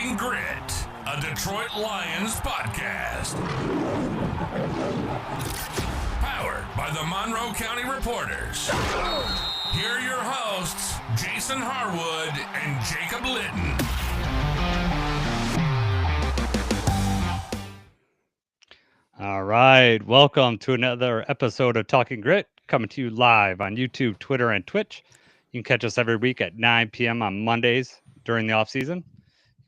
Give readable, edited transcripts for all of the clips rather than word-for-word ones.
Talking Grit, a Detroit Lions podcast. Powered by the Monroe County Reporters. Here are your hosts, Jason Harwood and Jacob Litton. All right, welcome to another episode of Talking Grit, coming to you live on YouTube, Twitter, and Twitch. You can catch us every week at 9 p.m. on Mondays during the off-season.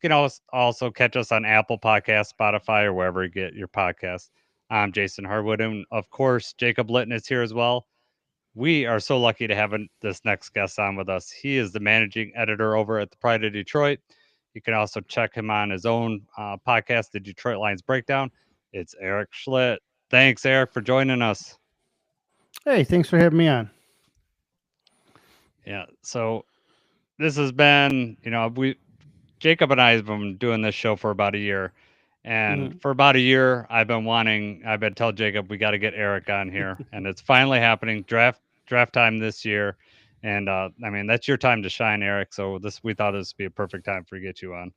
You can also catch us on Apple Podcasts, Spotify, or wherever you get your podcasts. I'm Jason Harwood, and of course, Jacob Litton is here as well. We are so lucky to have this next guest on with us. He is the managing editor over at the Pride of Detroit. You can also check him on his own podcast, the Detroit Lions Breakdown. It's Erik Schlitt. Thanks, Erik, for joining us. Hey, thanks for having me on. Yeah, so this has been, Jacob and I have been doing this show for about a year. And for about a year, I've been telling Jacob, we got to get Erik on here. And it's finally happening. Draft time this year. And that's your time to shine, Erik. So we thought this would be a perfect time for to get you on.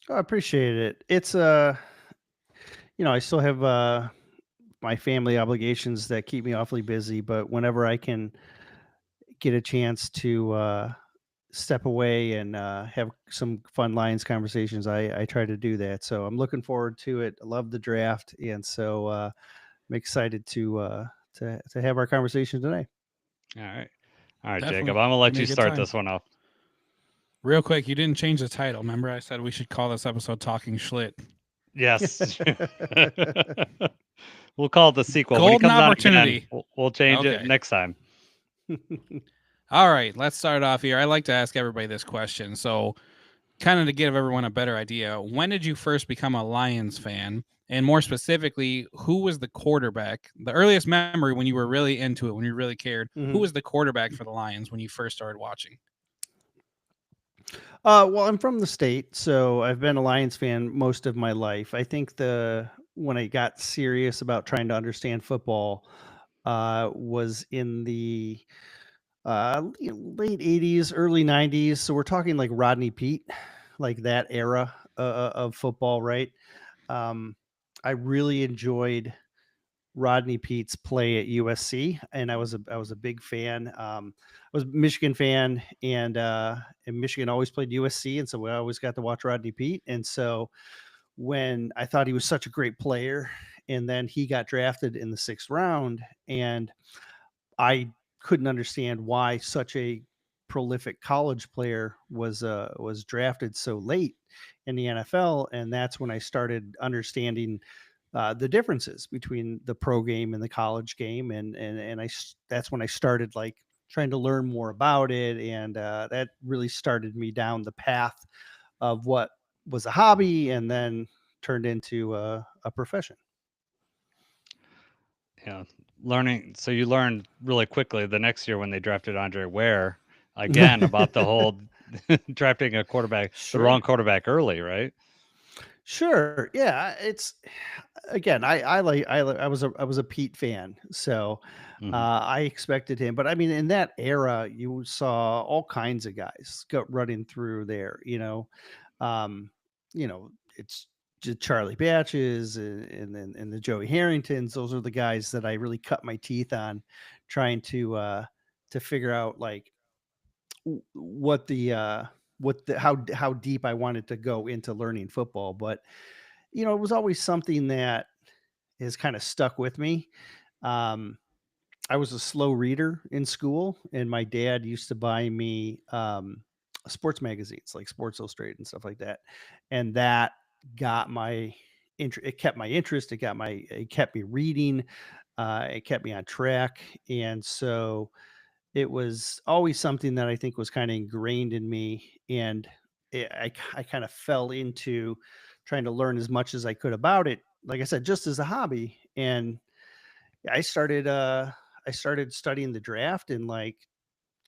Oh, I appreciate it. It's I still have my family obligations that keep me awfully busy, but whenever I can get a chance to step away and have some fun Lions conversations, I try to do that. So I'm looking forward to it. I love the draft, and so I'm excited to have our conversation today. All right, Definitely. Jacob. I'm gonna let you start this one off. Real quick, you didn't change the title. Remember, I said we should call this episode "Talking Schlitt." Yes. We'll call it the sequel. Golden when he comes opportunity. On again, we'll change it next time. All right, let's start off here. I like to ask everybody this question. So, kind of to give everyone a better idea, when did you first become a Lions fan? And more specifically, who was the quarterback? The earliest memory when you were really into it, when you really cared, who was the quarterback for the Lions when you first started watching? Well, I'm from the state, so I've been a Lions fan most of my life. I think when I got serious about trying to understand football was in the late 80s, early 90s. So we're talking like Rodney Peete, like that era of football, right? I really enjoyed Rodney Peete's play at USC, and I was a big fan. I was a Michigan fan, and Michigan always played USC, and so we always got to watch Rodney Peete. And so when I thought he was such a great player, and then he got drafted in the 6th round, and I couldn't understand why such a prolific college player was drafted so late in the NFL, and that's when I started understanding the differences between the pro game and the college game, and that's when I started like trying to learn more about it, and that really started me down the path of what was a hobby and then turned into a profession. Yeah, learning. So you learned really quickly the next year when they drafted Andre Ware again about the whole drafting a quarterback, the wrong quarterback early, right? Sure. Yeah. It's again, I was a Pete fan, so I expected him. But I mean, in that era, you saw all kinds of guys running through there. It's Charlie Batches and the Joey Harringtons. Those are the guys that I really cut my teeth on, trying to figure out like how deep I wanted to go into learning football. But it was always something that has kind of stuck with me. I was a slow reader in school, and my dad used to buy me sports magazines like Sports Illustrated and stuff like that, and that got my it kept my interest. It kept me reading. It kept me on track, and so it was always something that I think was kind of ingrained in me, and I kind of fell into trying to learn as much as I could about it. Like I said, just as a hobby, and I started studying the draft in like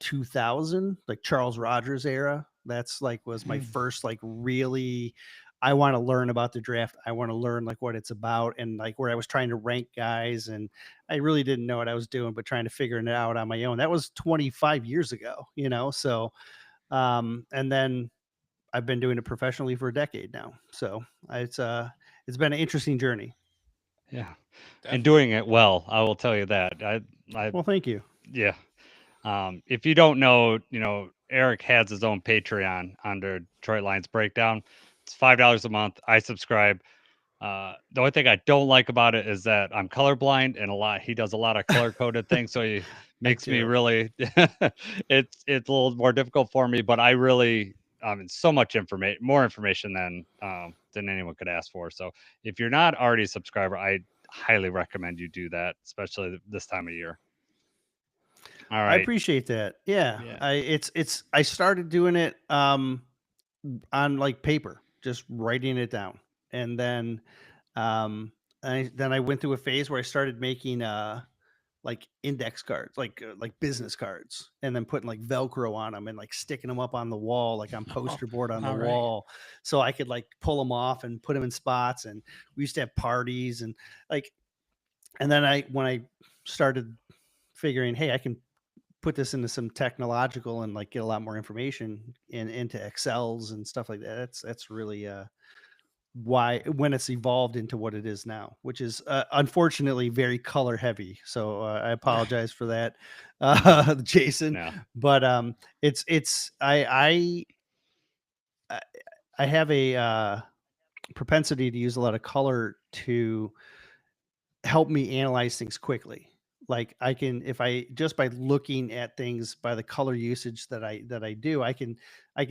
2000, like Charles Rodgers era. That's like was my first like really. I want to learn about the draft. I want to learn like what it's about, and like where I was trying to rank guys, and I really didn't know what I was doing, but trying to figure it out on my own. That was 25 years ago, So, and then I've been doing it professionally for a decade now. So it's been an interesting journey. Yeah. Definitely. And doing it well, I will tell you that. Well, thank you. Yeah. If you don't know, Eric has his own Patreon under Detroit Lions Breakdown. It's $5 a month. I subscribe. The only thing I don't like about it is that I'm colorblind and he does a lot of color coded things. So he makes me too. really, it's a little more difficult for me, but I really, it's so much more information than anyone could ask for. So if you're not already a subscriber, I highly recommend you do that, especially this time of year. All I right. appreciate that. Yeah. I started doing it on like paper, just writing it down. And then I went through a phase where I started making like index cards, like business cards, and then putting like Velcro on them and like sticking them up on the wall, like on poster board on the all right. wall, so I could like pull them off and put them in spots. And we used to have parties and like, and then when I started figuring, hey, I can put this into some technological and like get a lot more information into Excels and stuff like that. That's really why when it's evolved into what it is now, which is unfortunately very color heavy. So I apologize for that, Jason. Yeah. But I have a propensity to use a lot of color to help me analyze things quickly. Like I can, if I just by looking at things by the color usage that I do, I can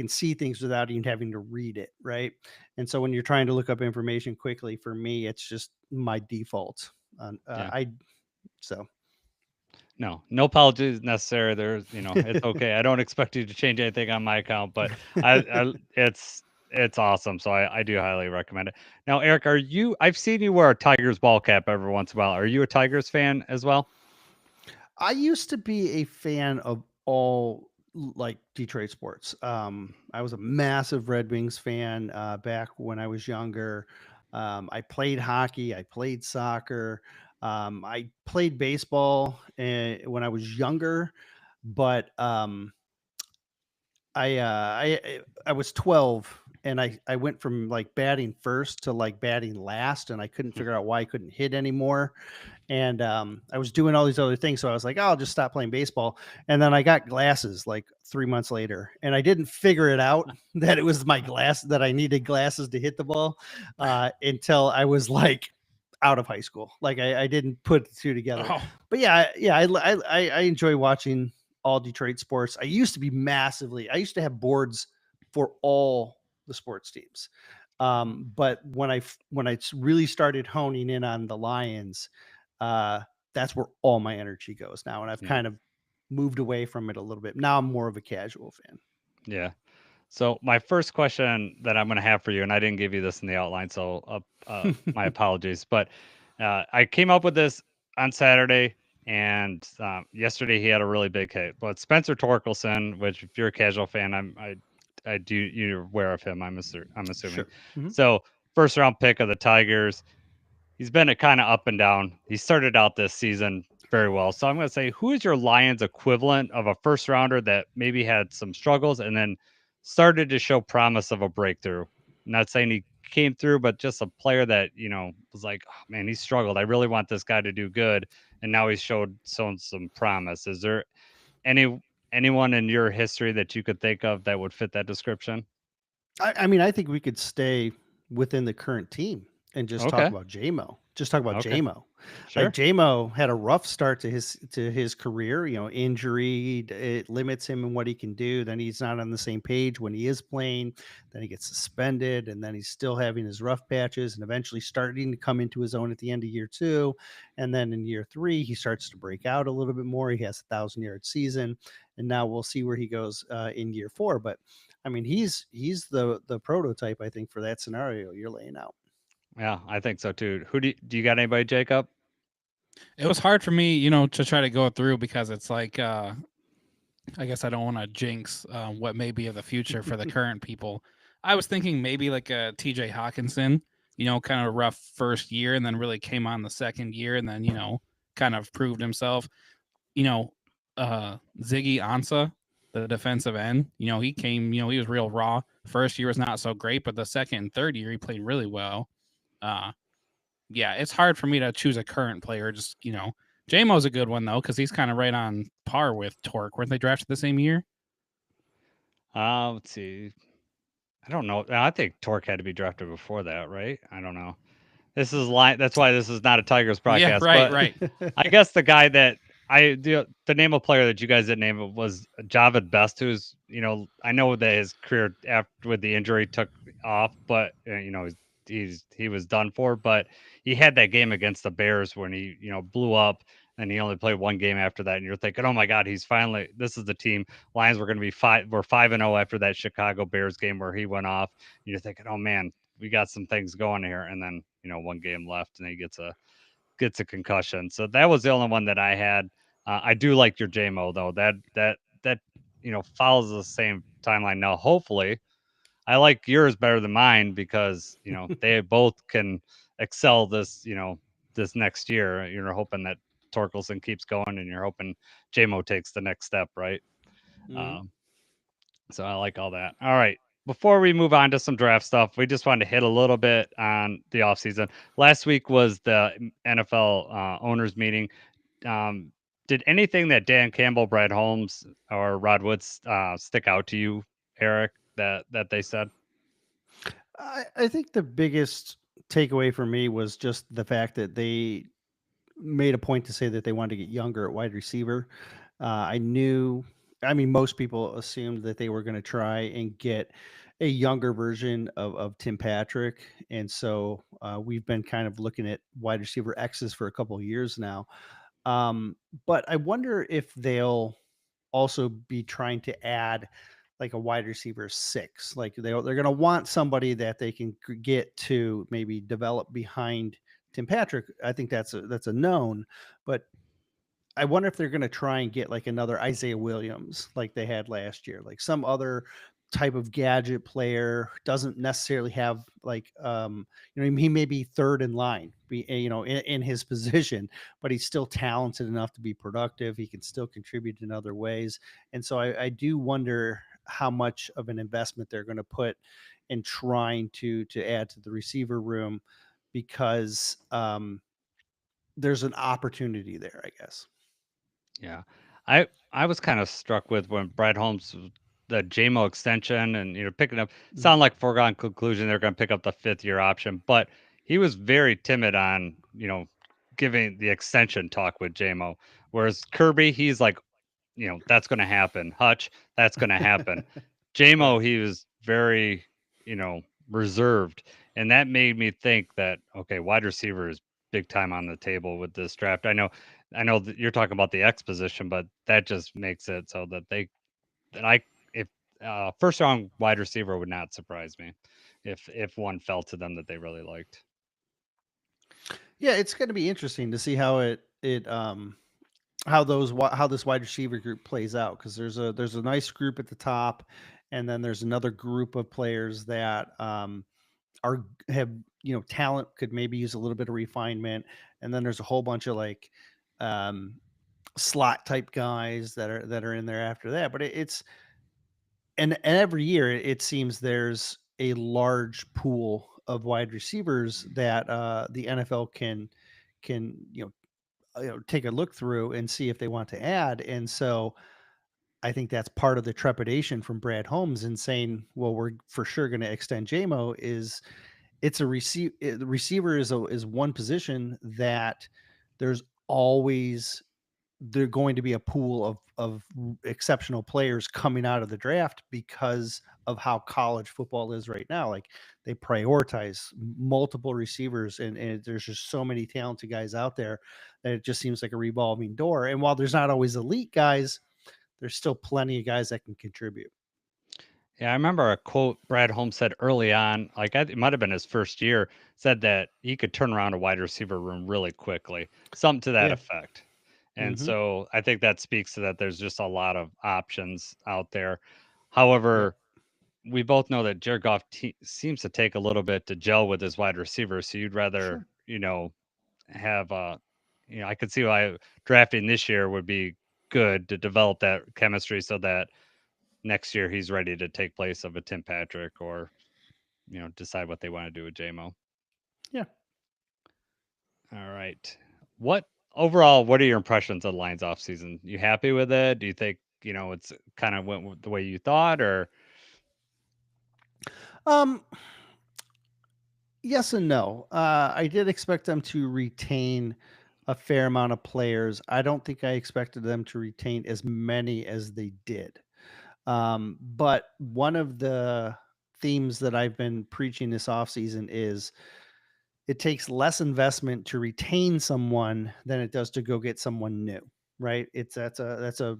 see things without even having to read it, right? And so when you're trying to look up information quickly, for me, it's just my default. So no apologies necessary. There's, it's okay. I don't expect you to change anything on my account, but it's awesome. So I do highly recommend it. Now, Eric, I've seen you wear a Tigers ball cap every once in a while. Are you a Tigers fan as well? I used to be a fan of all like Detroit sports. I was a massive Red Wings fan back when I was younger. I played hockey. I played soccer. I played baseball when I was younger, but I was 12 and I went from like batting first to like batting last, and I couldn't figure out why I couldn't hit anymore. And I was doing all these other things, so I was like, oh, I'll just stop playing baseball. And then I got glasses like 3 months later, and I didn't figure it out that it was my glass, that I needed glasses to hit the ball until I was like out of high school. Like I didn't put the two together. Oh, But I enjoy watching all Detroit sports. I used to have boards for all the sports teams. But when I really started honing in on the Lions, that's where all my energy goes now. And I've kind of moved away from it a little bit. Now I'm more of a casual fan. Yeah. So my first question that I'm going to have for you, and I didn't give you this in the outline, so my apologies, but I came up with this on Saturday, and yesterday he had a really big hit. But Spencer Torkelson, which if you're a casual fan, you're aware of him, I'm assuming. Sure. Mm-hmm. So first round pick of the Tigers. He's been a kind of up and down. He started out this season very well. So I'm going to say, who is your Lions equivalent of a first rounder that maybe had some struggles and then started to show promise of a breakthrough? Not saying he came through, but just a player that, was like, oh, man, he struggled. I really want this guy to do good. And now he's shown some promise. Is there anyone in your history that you could think of that would fit that description? I mean, I think we could stay within the current team and just talk about JMO. Just talk about JMO. Sure. Like JMO had a rough start to his career. Injury, it limits him in what he can do. Then he's not on the same page when he is playing. Then he gets suspended, and then he's still having his rough patches, and eventually starting to come into his own at the end of year 2. And then in year 3, he starts to break out a little bit more. He has a 1,000-yard season, and now we'll see where he goes in year 4. But I mean, he's the prototype, I think, for that scenario you're laying out. Yeah, I think so too. Who do you got anybody, Jacob? it was hard for me, to try to go through because it's like, I guess I don't want to jinx what may be of the future for the current people. I was thinking maybe like a TJ Hawkinson, kind of rough first year and then really came on the second year and then, kind of proved himself. Ziggy Ansah, the defensive end. He came, he was real raw. First year was not so great, but the second and third year he played really well. Yeah, it's hard for me to choose a current player. Just, J-Mo's a good one, though, because he's kind of right on par with Torque. Weren't they drafted the same year? Let's see. I don't know. I think Torque had to be drafted before that, right? I don't know. This is That's why this is not a Tigers podcast. Yeah, right, but right. I guess the guy that the name of player that you guys didn't name was Javid Best, who's I know that his career after with the injury took off, but he was done for. But he had that game against the Bears when he blew up, and he only played one game after that. And you're thinking, oh my God, this is the team. Lions were going to be 5-0 after that Chicago Bears game where he went off. And you're thinking, oh man, we got some things going here. And then one game left, and he gets a concussion. So that was the only one that I had. I do like your JMO though. That follows the same timeline. Now, hopefully, I like yours better than mine because they both can excel this next year. You're hoping that Torkelson keeps going, and you're hoping JMO takes the next step, right? Mhm. So I like all that. All right. Before we move on to some draft stuff, we just wanted to hit a little bit on the offseason. Last week was the NFL owners meeting. Did anything that Dan Campbell, Brad Holmes, or Rod Woods stick out to you, Eric, that they said? I think the biggest takeaway for me was just the fact that they made a point to say that they wanted to get younger at wide receiver. Most people assumed that they were going to try and get a younger version of Tim Patrick. And so we've been kind of looking at wide receiver X's for a couple of years now. But I wonder if they'll also be trying to add like a wide receiver 6. Like they're going to want somebody that they can get to maybe develop behind Tim Patrick. I think that's a known, but I wonder if they're going to try and get like another Isaiah Williams like they had last year, like some other type of gadget player. Doesn't necessarily have like he may be third in line, in his position, but he's still talented enough to be productive. He can still contribute in other ways. And so I do wonder how much of an investment they're going to put in trying to add to the receiver room, because there's an opportunity there, I guess. Yeah. I was kind of struck with when Brad Holmes, the JMO extension, and picking up, sound like foregone conclusion they're going to pick up the 5th-year option, but he was very timid on giving the extension talk with JMO, whereas Kirby, he's like, that's going to happen. Hutch, that's going to happen. JMO, Right. he was very reserved, and that made me think that okay, wide receiver is big time on the table with this draft. I know that you're talking about the X position, but that just makes it so that if first round wide receiver would not surprise me if one fell to them that they really liked. Yeah, it's going to be interesting to see how how this wide receiver group plays out, because there's a nice group at the top, and then there's another group of players that are have talent, could maybe use a little bit of refinement, and then there's a whole bunch of like um, slot type guys that are in there after that. But it's and every year it seems there's a large pool of wide receivers that the NFL can take a look through and see if they want to add. And so I think that's part of the trepidation from Brad Holmes in saying, well, we're for sure going to extend JMO. Is it's a the receiver is one position that there's always they're going to be a pool of exceptional players coming out of the draft because of how college football is right now. Like they prioritize multiple receivers, and there's just so many talented guys out there that it just seems like a revolving door. And while there's not always elite guys, there's still plenty of guys that can contribute. Yeah, I remember a quote Brad Holmes said early on, like it might have been his first year, said that he could turn around a wide receiver room really quickly, something to that Yeah. effect. And Hmm. so I think that speaks to that there's just a lot of options out there. Yep. However, we both know that Jared Goff seems to take a little bit to gel with his wide receivers. So you'd rather, Sure. have I could see why drafting this year would be good to develop that chemistry so that next year he's ready to take place of a Tim Patrick or, decide what they want to do with JMO. Yeah. All right. What are your impressions of the Lions offseason? You happy with it? Do you think, it's kind of went the way you thought, or? Yes and no. I did expect them to retain a fair amount of players. I don't think I expected them to retain as many as they did. But one of the themes that I've been preaching this offseason is it takes less investment to retain someone than it does to go get someone new, right? That's a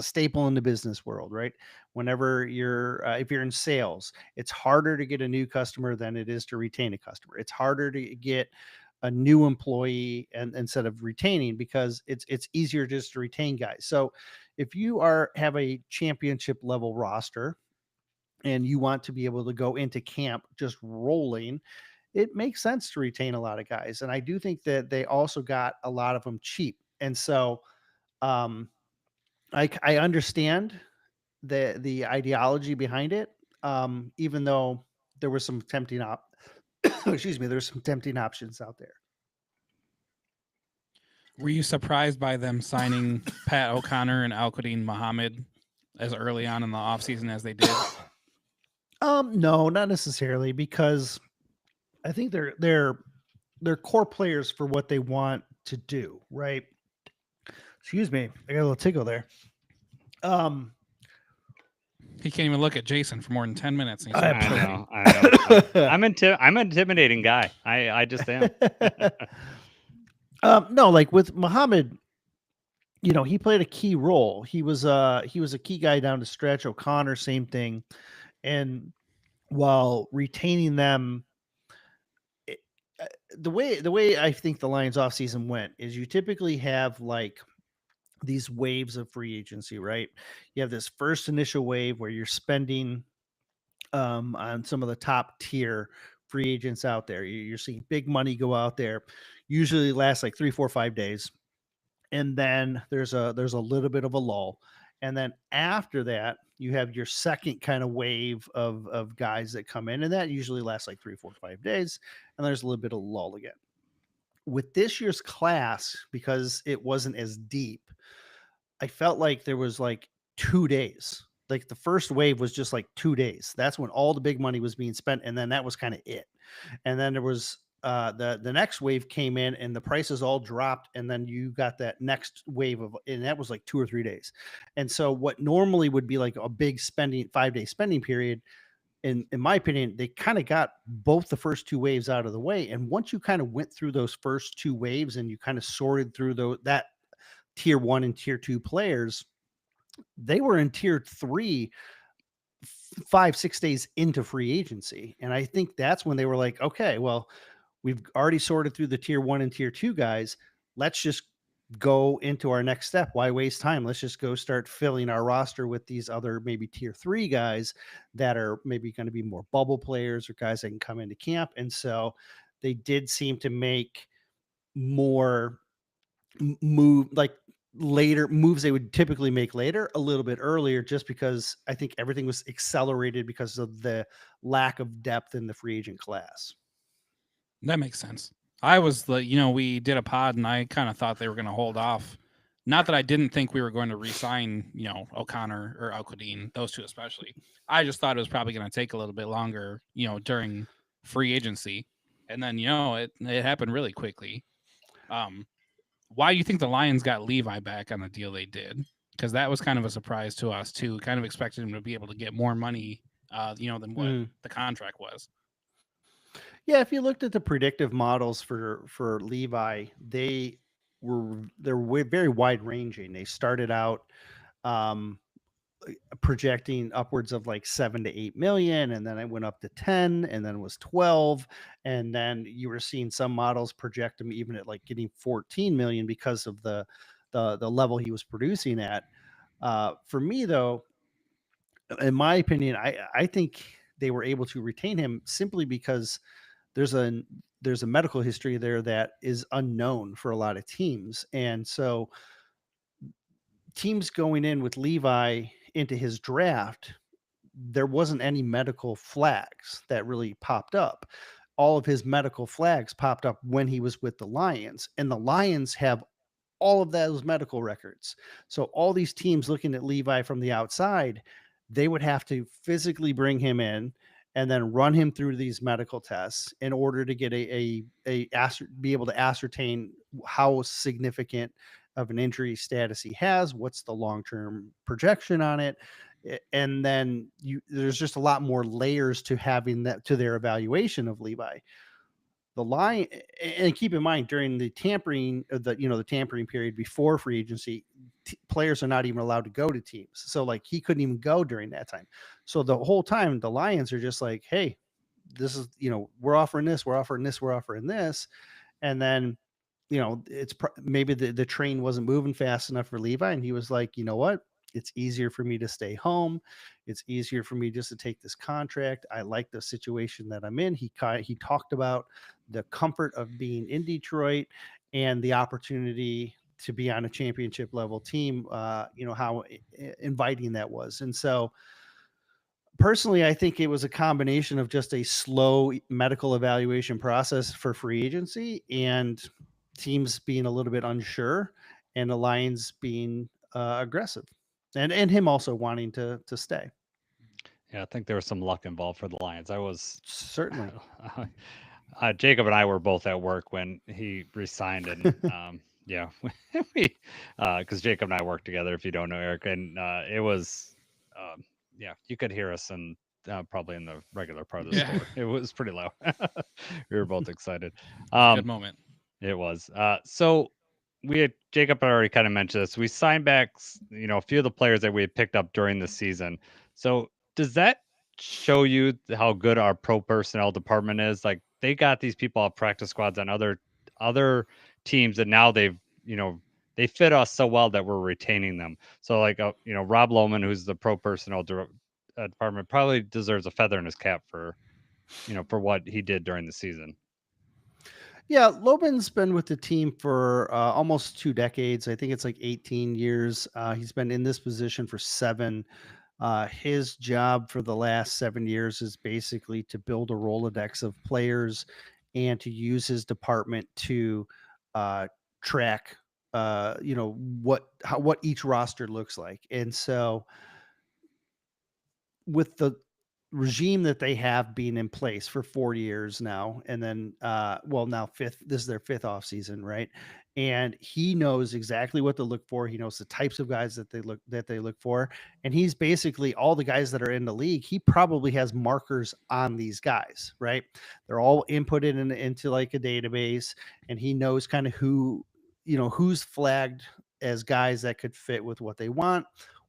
staple in the business world, right? Whenever you're if you're in sales, it's harder to get a new customer than it is to retain a customer. It's harder to get a new employee and instead of retaining, because it's easier just to retain guys. So if you have a championship level roster and you want to be able to go into camp just rolling, it makes sense to retain a lot of guys. And I do think that they also got a lot of them cheap. And so um, I understand the ideology behind it, even though there was some tempting excuse me, there's some tempting options out there. Were you surprised by them signing Pat O'Connor and Al-Quadin Muhammad as early on in the offseason as they did? No, not necessarily, because I think they're core players for what they want to do, right? Excuse me, I got a little tickle there. He can't even look at Jason for more than 10 minutes. I know. I'm an intimidating guy. I just am. No, like with Muhammad, he played a key role. He was a key guy down the stretch. O'Connor, same thing. And while retaining them, the way I think the Lions offseason went is you typically have like these waves of free agency, right? You have this first initial wave where you're spending on some of the top tier free agents out there. You're seeing big money go out there. Usually lasts like 3, 4, 5 days, and then there's a little bit of a lull, and then after that you have your second kind of wave of guys that come in, and that usually lasts like 3, 4, 5 days, and there's a little bit of lull again. With this year's class, because it wasn't as deep, I felt like there was like 2 days. Like the first wave was just like 2 days. That's when all the big money was being spent, and then that was kind of it. And then there was the next wave came in, and the prices all dropped, and then you got that next wave and that was like 2 or 3 days. And so what normally would be like a big 5-day spending period, in my opinion, they kind of got both the first 2 waves out of the way. And once you kind of went through those first 2 waves and you kind of sorted through that tier 1 and tier 2 players, they were in tier 3 5-6 days into free agency. And I think that's when they were like, okay, well, we've already sorted through the tier 1 and tier 2 guys. Let's just go into our next step. Why waste time? Let's just go start filling our roster with these other maybe tier 3 guys that are maybe going to be more bubble players or guys that can come into camp. And so they did seem to make more move, like later moves they would typically make later, a little bit earlier, just because I think everything was accelerated because of the lack of depth in the free agent class. That makes sense. I was we did a pod and I kind of thought they were going to hold off. Not that I didn't think we were going to re-sign, O'Connor or Al-Quadin, those two especially. I just thought it was probably going to take a little bit longer, during free agency. And then, it happened really quickly. Why do you think the Lions got Levi back on the deal they did? Because that was kind of a surprise to us too. Kind of expected him to be able to get more money, than what the contract was. Yeah, if you looked at the predictive models for Levi, they're very wide ranging. They started out projecting upwards of like 7 to 8 million, and then it went up to 10, and then it was 12, and then you were seeing some models project him even at like getting 14 million because of the level he was producing at. For me though, in my opinion, I think they were able to retain him simply because there's a medical history there that is unknown for a lot of teams. And so teams going in with Levi into his draft, there wasn't any medical flags that really popped up. All of his medical flags popped up when he was with the Lions, and the Lions have all of those medical records. So all these teams looking at Levi from the outside, they would have to physically bring him in and then run him through these medical tests in order to get be able to ascertain how significant of an injury status he has, what's the long-term projection on it. And then there's just a lot more layers to having that to their evaluation of Levi. The line, and keep in mind, during the tampering the tampering period before free agency, players are not even allowed to go to teams. So like he couldn't even go during that time. So the whole time the Lions are just like, hey, this is, we're offering this, we're offering this, we're offering this. And then, it's maybe the train wasn't moving fast enough for Levi. And he was like, you know what? It's easier for me to stay home. It's easier for me just to take this contract. I like the situation that I'm in. He talked about the comfort of being in Detroit and the opportunity to be on a championship level team, how inviting that was. And so personally, I think it was a combination of just a slow medical evaluation process for free agency and teams being a little bit unsure and the Lions being aggressive and him also wanting to stay. Yeah, I think there was some luck involved for the Lions. I was Certainly. Jacob and I were both at work when he resigned, and yeah, we because Jacob and I worked together. If you don't know Eric, and it was yeah, you could hear us and probably in the regular part of the store. It was pretty low. We were both excited. Good moment. It was. So Jacob had already kind of mentioned this. We signed back, a few of the players that we had picked up during the season. So does that show you how good our pro personnel department is? Like they got these people off practice squads on other teams, and now they fit us so well that we're retaining them. So like Rob Lohman, who's the pro personnel department, probably deserves a feather in his cap for what he did during the season. Yeah, Loban's been with the team for almost 2 decades. I think it's like 18 years. He's been in this position for 7. His job for the last 7 years is basically to build a Rolodex of players and to use his department to track, what each roster looks like. And so with the regime that they have been in place for 4 years now, and then now this is their 5th off season, right? And he knows exactly what to look for. He knows the types of guys that they look for, and he's basically all the guys that are in the league. He probably has markers on these guys, right? They're all inputted into like a database, and he knows kind of who's flagged as guys that could fit with what they want,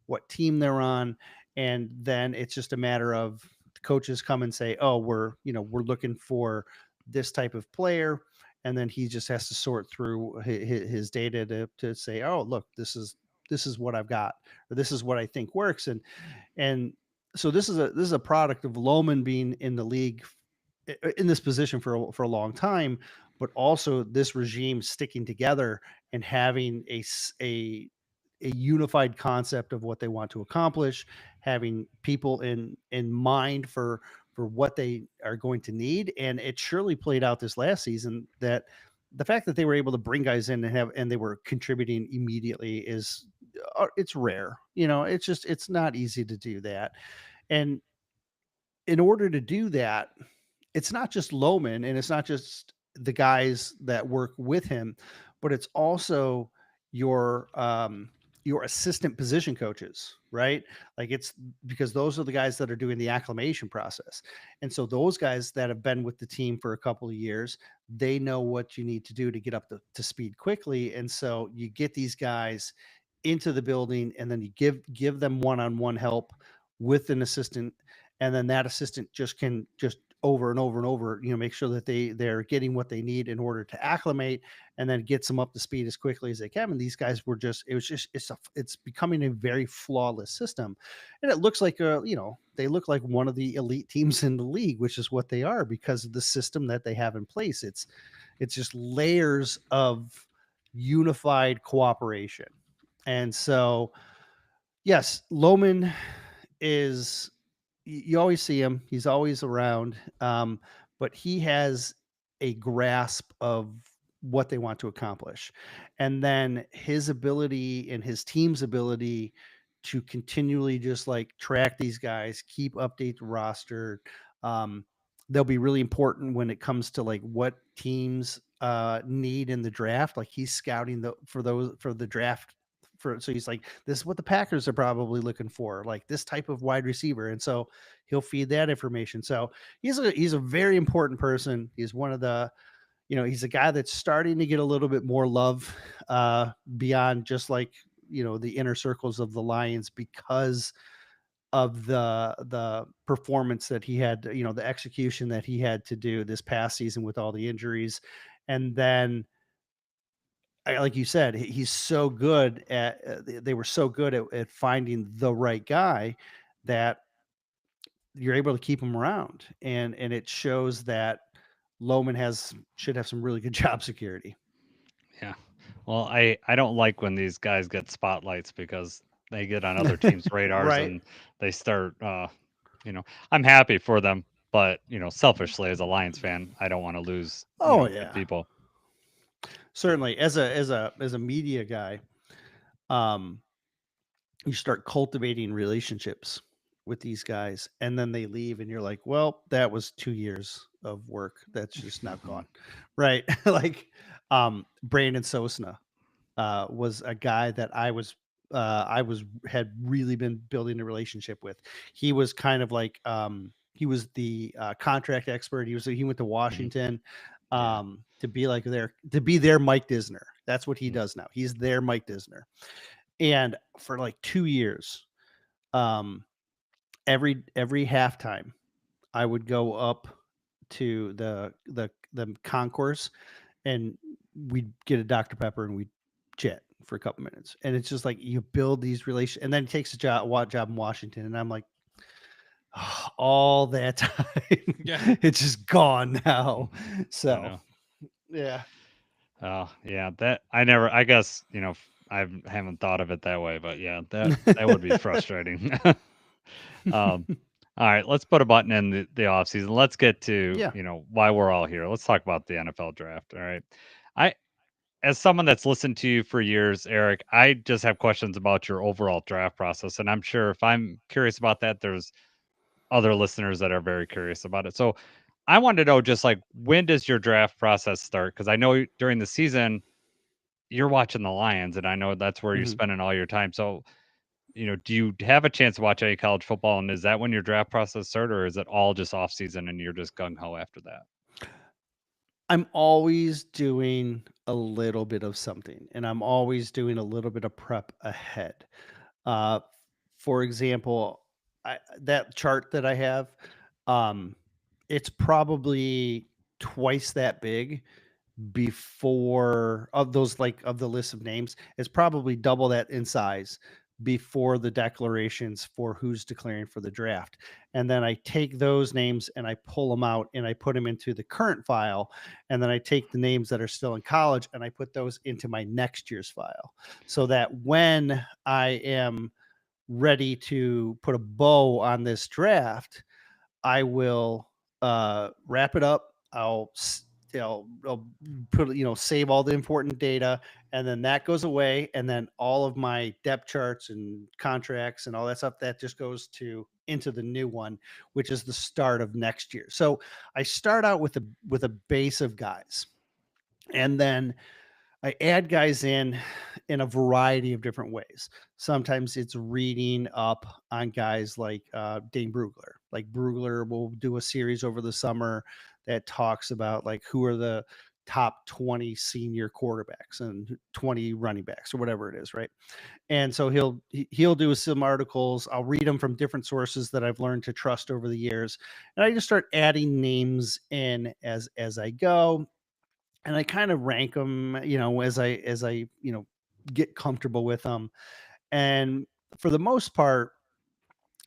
what team they're on. And then it's just a matter of the coaches come and say, oh, we're looking for this type of player. And then he just has to sort through his data to say, oh, look, this is what I've got, or this is what I think works. And so this is a product of Lohman being in the league in this position for a long time, but also this regime sticking together and having a unified concept of what they want to accomplish, having people in mind for what they are going to need. And it surely played out this last season that the fact that they were able to bring guys in and they were contributing immediately is it's rare. It's not easy to do that. And in order to do that, it's not just Lohman and it's not just the guys that work with him, but it's also your assistant position coaches, right? Like it's because those are the guys that are doing the acclimation process. And so those guys that have been with the team for a couple of years, they know what you need to do to get up to speed quickly. And so you get these guys into the building and then you give them one-on-one help with an assistant. And then that assistant can over and over and over, make sure that they're getting what they need in order to acclimate and then gets them up to speed as quickly as they can. And these guys it's becoming a very flawless system. And it looks like, they look like one of the elite teams in the league, which is what they are because of the system that they have in place. It's just layers of unified cooperation. And so Yes, Loman is. You always see him. He's always around, but he has a grasp of what they want to accomplish, and then his ability and his team's ability to continually just like track these guys, keep update the roster. Um, they'll be really important when it comes to like what teams need in the draft. Like he's scouting for the draft. So he's like, this is what the Packers are probably looking for, like this type of wide receiver, and so he'll feed that information. So he's a very important person. He's one of the, he's a guy that's starting to get a little bit more love beyond just like, the inner circles of the Lions because of the performance that he had, the execution that he had to do this past season with all the injuries. And then like you said, he's so good at, they were so good at finding the right guy that you're able to keep him around, and it shows that Loman should have some really good job security. Yeah. Well, I don't like when these guys get spotlights because they get on other teams' radars Right. and they start. I'm happy for them, but selfishly as a Lions fan, I don't want to lose. Oh Good yeah, people. certainly. As a media guy, um, you start cultivating relationships with these guys, and then they leave, and you're like, well, that was 2 years of work that's just now gone, right? Like, Brandon Sosna was a guy that had really been building a relationship with. He was kind of like, he was the contract expert. He went to Washington Yeah. to be their Mike Disner. That's what he Mhm. does now. He's their Mike Disner. And for like 2 years, um, every halftime, I would go up to the concourse, and we'd get a Dr. Pepper and we'd chat for a couple minutes. And it's just like you build these relations, and then he takes a job in Washington, and I'm like, "Oh, all that time, Yeah. it's just gone now." I So know. yeah, Oh, yeah. That I guess, I haven't thought of it that way, but yeah, that would be frustrating. Um, all right, let's put a button in the off season. Let's get to, yeah. why we're all here. Let's talk about the NFL draft. All right. I, as someone that's listened to you for years, Eric, I just have questions about your overall draft process. And I'm sure if I'm curious about that, there's other listeners that are very curious about it. So I wanted to know just like, when does your draft process start? Because I know during the season, you're watching the Lions, and I know that's where you're Mhm. spending all your time. So, do you have a chance to watch any college football? And is that when your draft process starts, or is it all just off season and you're just gung ho after that? I'm always doing a little bit of something, and I'm always doing a little bit of prep ahead. Uh, for example, that chart that I have, um, it's probably twice that big before of those, like, of the list of names. It's probably double that in size before the declarations for who's declaring for the draft. And then I take those names and I pull them out and I put them into the current file. And then I take the names that are still in college and I put those into my next year's file, so that when I am ready to put a bow on this draft, I will wrap it up. I'll put, save all the important data, and then that goes away, and then all of my depth charts and contracts and all that stuff that just goes into the new one, which is the start of next year. So I start out with a base of guys, and then I add guys in a variety of different ways. Sometimes it's reading up on guys like Dane Brugler. Like Brugler will do a series over the summer that talks about like who are the top 20 senior quarterbacks and 20 running backs or whatever it is, right? And so he'll do some articles. I'll read them from different sources that I've learned to trust over the years, and I just start adding names in as I go, and I kind of rank them, as I get comfortable with them. And for the most part,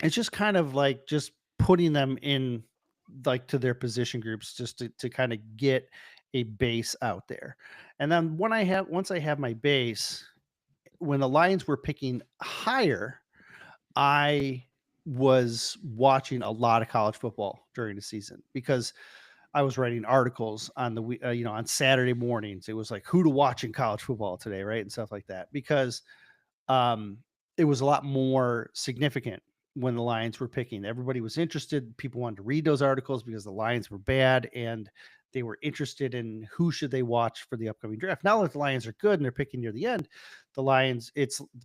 it's just kind of like just putting them in like to their position groups just to kind of get a base out there. And then once I have my base, when the Lions were picking higher, I was watching a lot of college football during the season because I was writing articles on on Saturday mornings. It was like who to watch in college football today, right? And stuff like that. Because um, it was a lot more significant when the Lions were picking. Everybody was interested. People wanted to read those articles because the Lions were bad and they were interested in who should they watch for the upcoming draft. Now that the Lions are good and they're picking near the end, the Lions,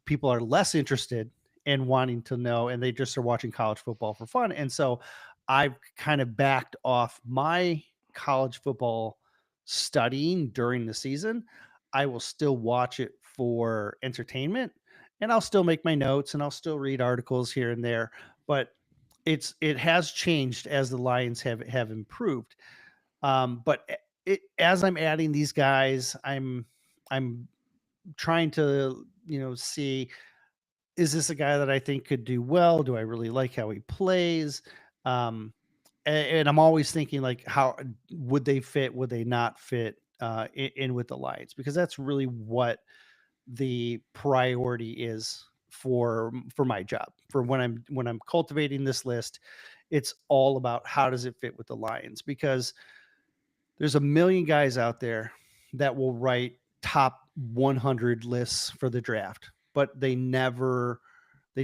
people are less interested in wanting to know, and they just are watching college football for fun. And so I've kind of backed off my college football studying during the season. I will still watch it for entertainment, and I'll still make my notes and I'll still read articles here and there, but it has changed as the Lions have improved. But as I'm adding these guys, I'm trying to see, is this a guy that I think could do well? Do I really like how he plays? And I'm always thinking like, how would they fit? Would they not fit in with the Lions? Because that's really what the priority is for my job. For when I'm cultivating this list, it's all about how does it fit with the Lions? Because there's a million guys out there that will write top 100 lists for the draft, but they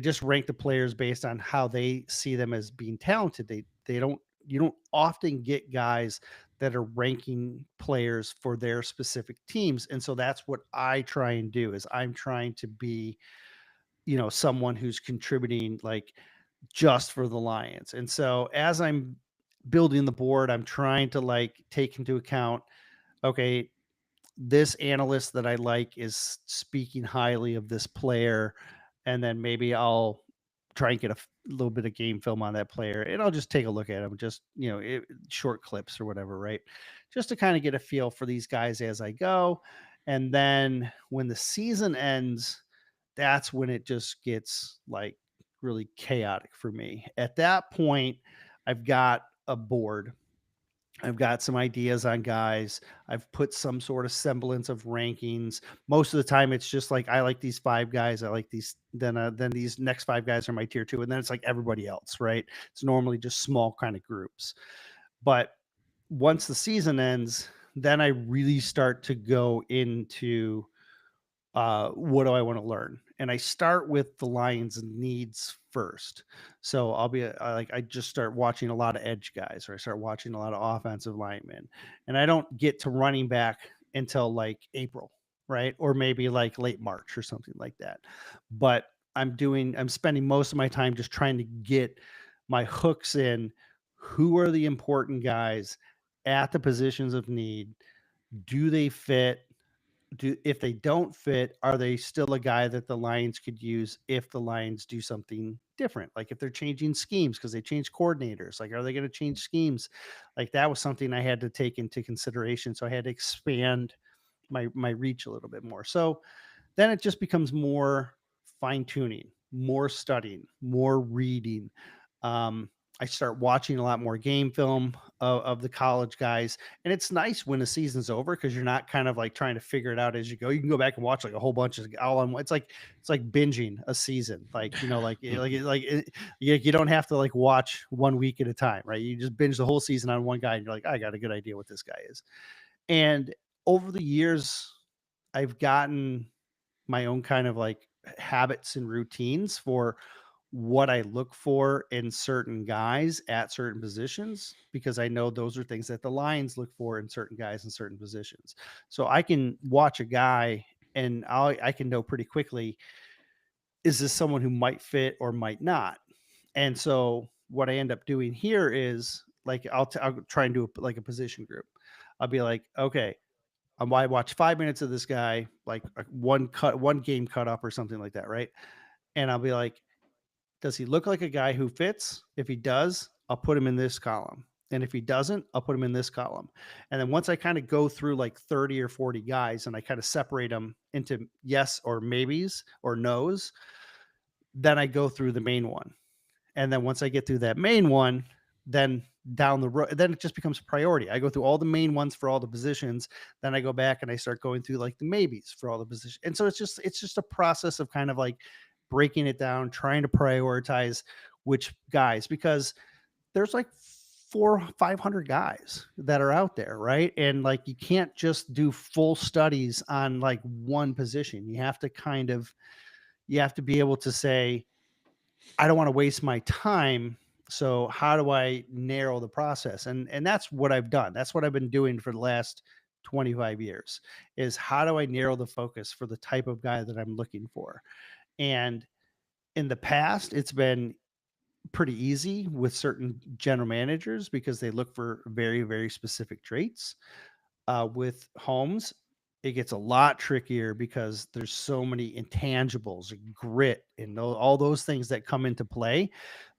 just rank the players based on how they see them as being talented. You don't often get guys that are ranking players for their specific teams. And so that's what I try and do is I'm trying to be, someone who's contributing like just for the Lions. And so as I'm building the board, I'm trying to like take into account, okay, this analyst that I like is speaking highly of this player, and then maybe I'll try and get a little bit of game film on that player, and I'll just take a look at him, just short clips or whatever, right? Just to kind of get a feel for these guys as I go, and then when the season ends, that's when it just gets like really chaotic for me. At that point, I've got a board. I've got some ideas on guys. I've put some sort of semblance of rankings. Most of the time, it's just like I like these 5 guys. I like these. Then these next 5 guys are my tier 2, and then it's like everybody else, right? It's normally just small kind of groups. But once the season ends, then I really start to go into what do I want to learn? And I start with the Lions' needs first. So I just start watching a lot of edge guys, or I start watching a lot of offensive linemen, and I don't get to running back until like April, right? Or maybe like late March or something like that. But I'm spending most of my time just trying to get my hooks in. Who are the important guys at the positions of need? Do they fit? If they don't fit, are they still a guy that the Lions could use if the Lions do something different? Like if they're changing schemes because they change coordinators, like are they going to change schemes? Like that was something I had to take into consideration. So I had to expand my reach a little bit more. So then it just becomes more fine tuning, more studying, more reading. I start watching a lot more game film of the college guys. And it's nice when the season's over because you're not kind of like trying to figure it out as you go. You can go back and watch like a whole bunch of all on. It's like binging a season. Like, you don't have to like watch 1 week at a time, right? You just binge the whole season on one guy and you're like, I got a good idea what this guy is. And over the years, I've gotten my own kind of like habits and routines for what I look for in certain guys at certain positions, because I know those are things that the Lions look for in certain guys in certain positions. So I can watch a guy and I can know pretty quickly, is this someone who might fit or might not? And so what I end up doing here is like, I'll try and do like a position group. I'll be like, okay, I watch 5 minutes of this guy, like one game cut up or something like that, right? And I'll be like, does he look like a guy who fits? If he does, I'll put him in this column. And if he doesn't, I'll put him in this column. And then once I kind of go through like 30 or 40 guys and I kind of separate them into yes or maybes or no's, then I go through the main one. And then once I get through that main one, then down the road, then it just becomes a priority. I go through all the main ones for all the positions. Then I go back and I start going through like the maybes for all the positions. And so it's just a process of kind of like breaking it down, trying to prioritize which guys, because there's like 400-500 guys that are out there, right? And like, you can't just do full studies on like one position. You have to be able to say, I don't want to waste my time. So how do I narrow the process? And that's what I've done. That's what I've been doing for the last 25 years, is how do I narrow the focus for the type of guy that I'm looking for? And in the past, it's been pretty easy with certain general managers because they look for very, very specific traits. With homes, it gets a lot trickier because there's so many intangibles, grit, and all those things that come into play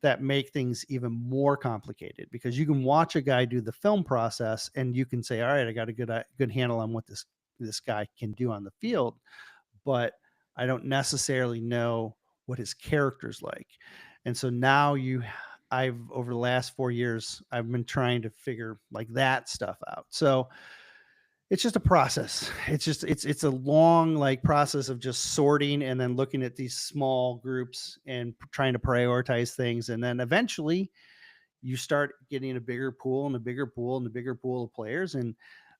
that make things even more complicated, because you can watch a guy do the film process and you can say, all right, I got a good handle on what this guy can do on the field, but I don't necessarily know what his character's like. And so now I've over the last 4 years, I've been trying to figure like that stuff out. So it's just a process. It's a long like process of just sorting and then looking at these small groups and trying to prioritize things. And then eventually you start getting a bigger pool and a bigger pool and a bigger pool of players. And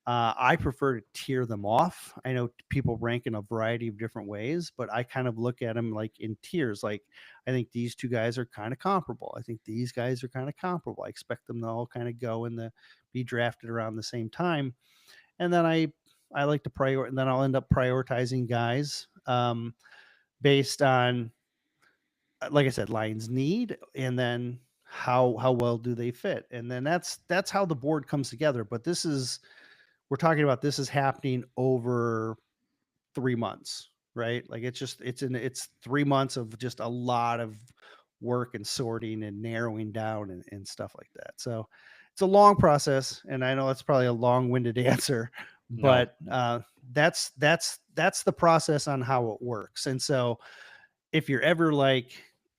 I prefer to tier them off. I know people rank in a variety of different ways, but I kind of look at them like in tiers. Like, I think these two guys are kind of comparable. I think these guys are kind of comparable. I expect them to all kind of be drafted around the same time. And then I like to and then I'll end up prioritizing guys based on, like I said, Lions need, and then how well do they fit. And then that's how the board comes together. But we're talking about this is happening over 3 months, right? Like it's 3 months of just a lot of work and sorting and narrowing down and stuff like that. So it's a long process, and I know that's probably a long-winded answer, but that's the process on how it works. And so if you're ever like,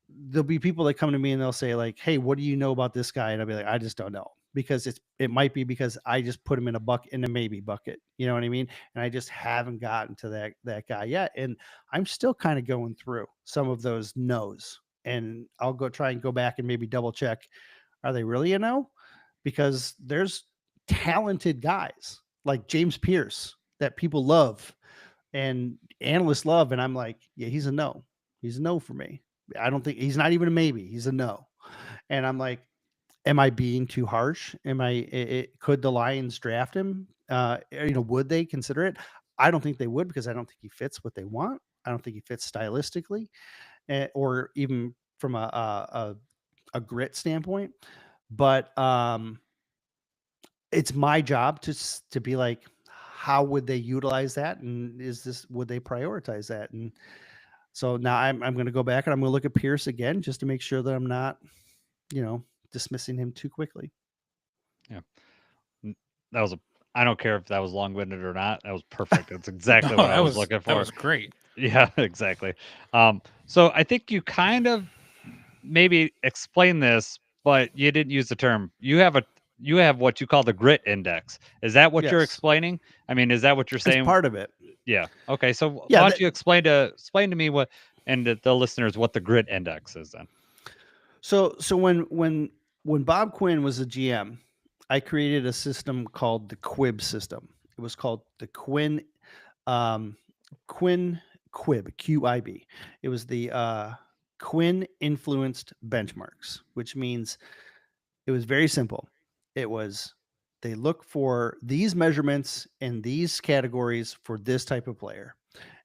there'll be people that come to me and they'll say like, hey, what do you know about this guy? And I'll be like, I just don't know, because it might be because I just put him in a maybe bucket. You know what I mean? And I just haven't gotten to that guy yet. And I'm still kind of going through some of those no's, and I'll try and go back and maybe double check. Are they really a no? Because there's talented guys like James Pierce that people love and analysts love. And I'm like, yeah, he's a no. He's a no for me. I don't think he's not even a maybe. He's a no. And I'm like, am I being too harsh? Could the Lions draft him? Would they consider it? I don't think they would, because I don't think he fits what they want. I don't think he fits stylistically, or even from a grit standpoint. But it's my job to be like, how would they utilize that? And would they prioritize that? And so now I'm going to go back and I'm going to look at Pierce again, just to make sure that I'm not, dismissing him too quickly. Yeah. I don't care if that was long-winded or not. That was perfect. That's exactly No, what I was looking for. That was great. Yeah, exactly. So I think you kind of maybe explain this, but you didn't use the term. You have what you call the grit index. Is that what you're Yes. explaining? I mean, is that what you're saying? It's part of it. Yeah. Okay. So Yeah, why don't you explain to me what, and the listeners, what the grit index is then? So when Bob Quinn was a GM, I created a system called the Quib system. It was called the Quinn Quib, QIB. It was the Quinn influenced benchmarks, which means it was very simple. It was, they look for these measurements in these categories for this type of player.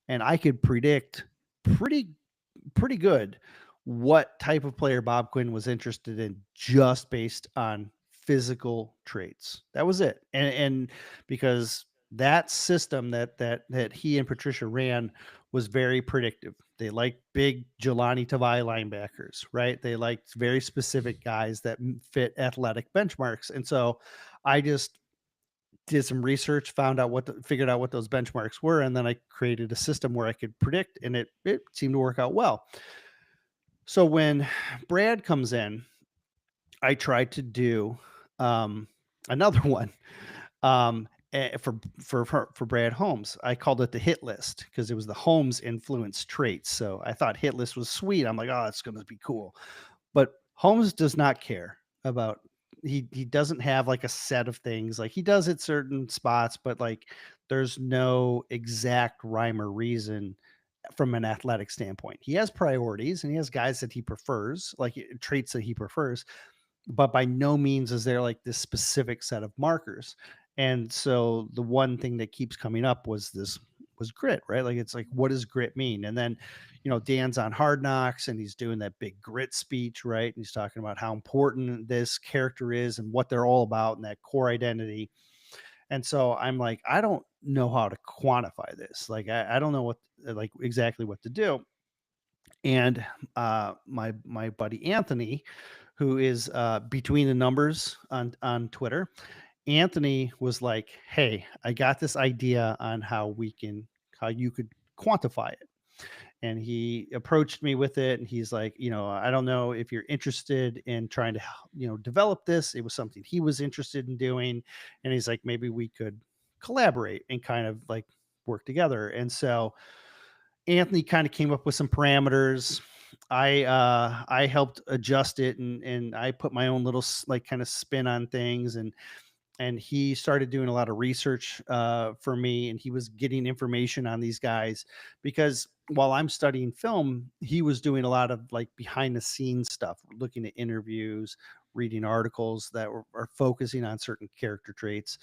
And I could predict pretty good what type of player Bob Quinn was interested in, just based on physical traits. That was it. And because that system that he and Patricia ran was very predictive. They liked big Jelani Tavai linebackers, right? They liked very specific guys that fit athletic benchmarks. And so I just did some research, figured out what those benchmarks were, and then I created a system where I could predict, and it seemed to work out well. So when Brad comes in, I tried to do another one. for Brad Holmes. I called it the hit list because it was the Holmes influence traits. So I thought hit list was sweet. I'm like, oh, it's going to be cool. But Holmes does not care about, he doesn't have like a set of things. Like he does at certain spots, but like there's no exact rhyme or reason from an athletic standpoint. He has priorities and he has guys that he prefers, like traits that he prefers, but by no means is there like this specific set of markers. And so the one thing that keeps coming up was grit, right? Like it's like, what does grit mean? And then, Dan's on Hard Knocks and he's doing that big grit speech, right? And he's talking about how important this character is and what they're all about and that core identity. And so I'm like, I don't know how to quantify this. Like, I don't know exactly what to do. And my buddy Anthony, who is between the numbers on Twitter, Anthony was like, "Hey, I got this idea on how you could quantify it." And he approached me with it, and he's like, "I don't know if you're interested in trying to, develop this." It was something he was interested in doing, and he's like, "Maybe we could collaborate and kind of like work together." And so Anthony kind of came up with some parameters. I helped adjust it and I put my own little like kind of spin on things, and he started doing a lot of research for me, and he was getting information on these guys because while I'm studying film, he was doing a lot of like behind the scenes stuff, looking at interviews, reading articles that are focusing on certain character traits.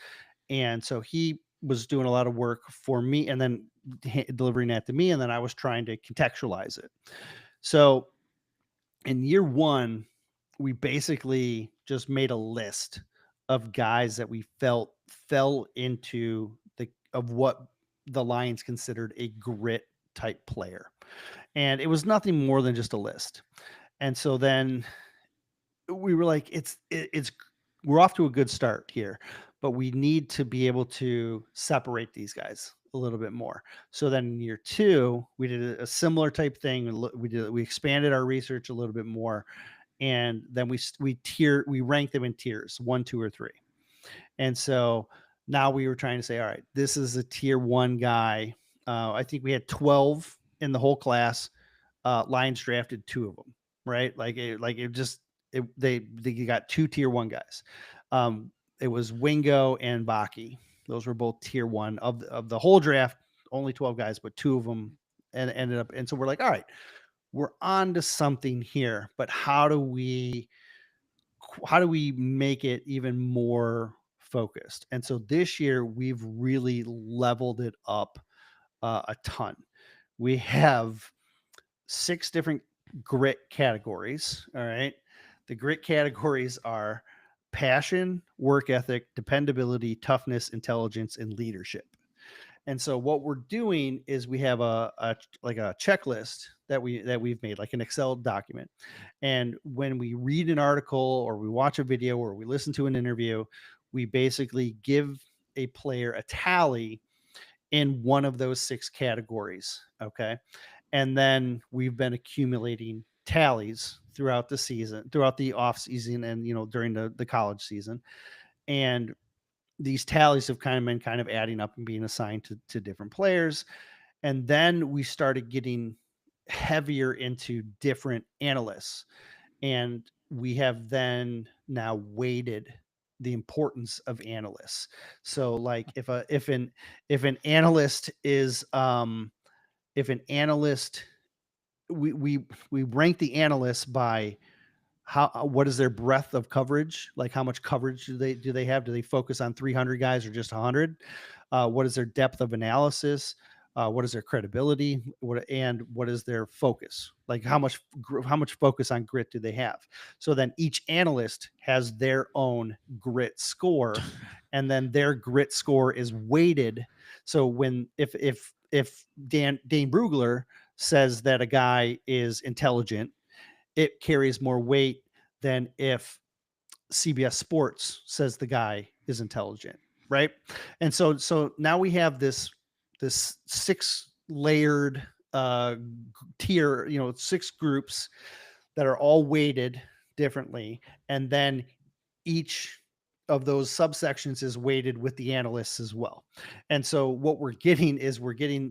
And so he was doing a lot of work for me and then delivering that to me. And then I was trying to contextualize it. So in year one, we basically just made a list of guys that we felt fell into what the Lions considered a grit type player. And it was nothing more than just a list. And so then we were like, we're off to a good start here, but we need to be able to separate these guys a little bit more. So then in year two, we did a similar type thing. We expanded our research a little bit more. And then we ranked them in tiers 1, 2, or 3. And so now we were trying to say, all right, this is a tier 1 guy. I think we had 12 in the whole class. Lions drafted 2 of them, right? They got 2 tier 1 guys. It was Wingo and Baki. Those were both tier 1 of the whole draft. Only 12 guys, but 2 of them ended up. And so we're like, all right, we're on to something here, but how do we make it even more focused? And so this year we've really leveled it up a ton. We have 6 different grit categories. All right. The grit categories are passion, work ethic, dependability, toughness, intelligence, and leadership. And so what we're doing is we have a checklist that we've made, like an Excel document. And when we read an article or we watch a video or we listen to an interview, we basically give a player a tally in one of those 6 categories. Okay. And then we've been accumulating tallies throughout the season, throughout the off season, and during the college season. And these tallies have been adding up and being assigned to different players. And then we started getting heavier into different analysts. And we have then now weighted the importance of analysts. So like if an analyst is we rank the analysts by what is their breadth of coverage? Like how much coverage do they have? Do they focus on 300 guys or just 100? What is their depth of analysis? What is their credibility? What is their focus? Like how much focus on grit do they have? So then each analyst has their own grit score, and then their grit score is weighted. So if Dane Brugler says that a guy is intelligent, it carries more weight than if CBS Sports says the guy is intelligent, right? And so now we have this 6 layered tier, 6 groups that are all weighted differently, and then each of those subsections is weighted with the analysts as well. And so what we're getting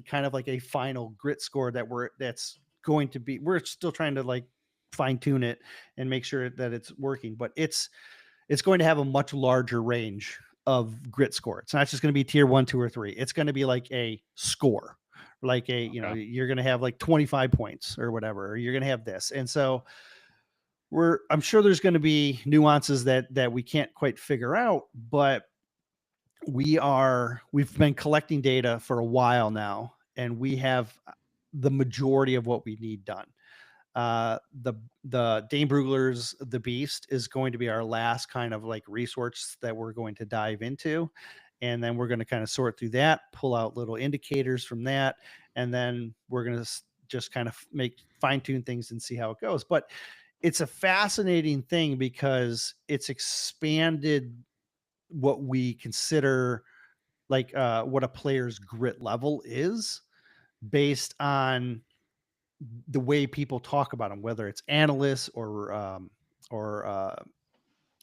kind of like a final grit score that's going to be, we're still trying to like fine tune it and make sure that it's working, but it's going to have a much larger range of grit score. It's not just going to be tier 1, 2, or 3. It's going to be like a score, like you're going to have like 25 points or whatever, or you're going to have this. And so I'm sure there's going to be nuances that we can't quite figure out, but we've been collecting data for a while now, and we have the majority of what we need done. The Dane Brugler's The Beast is going to be our last kind of like resource that we're going to dive into. And then we're going to kind of sort through that, pull out little indicators from that. And then we're going to just kind of fine tune things and see how it goes. But it's a fascinating thing because it's expanded what we consider like what a player's grit level is based on the way people talk about them, whether it's analysts or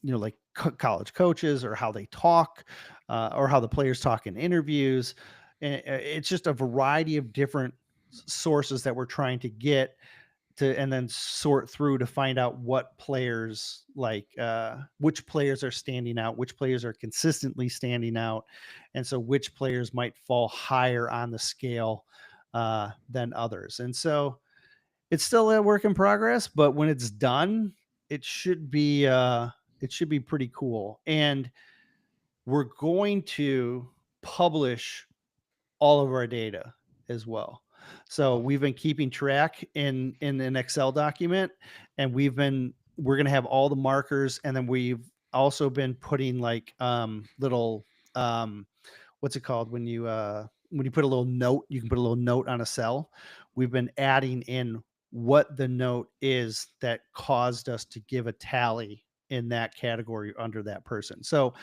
like college coaches, or how they talk, or how the players talk in interviews. And it's just a variety of different sources that we're trying to get to, and then sort through to find out what players which players are standing out, which players are consistently standing out. And so which players might fall higher on the scale than others. And so it's still a work in progress, but when it's done, it should be pretty cool. And we're going to publish all of our data as well. So we've been keeping track in an Excel document, and we're going to have all the markers. And then we've also been putting like little what's it called when you put a little note, you can put a little note on a cell. We've been adding in what the note is that caused us to give a tally in that category under that person. So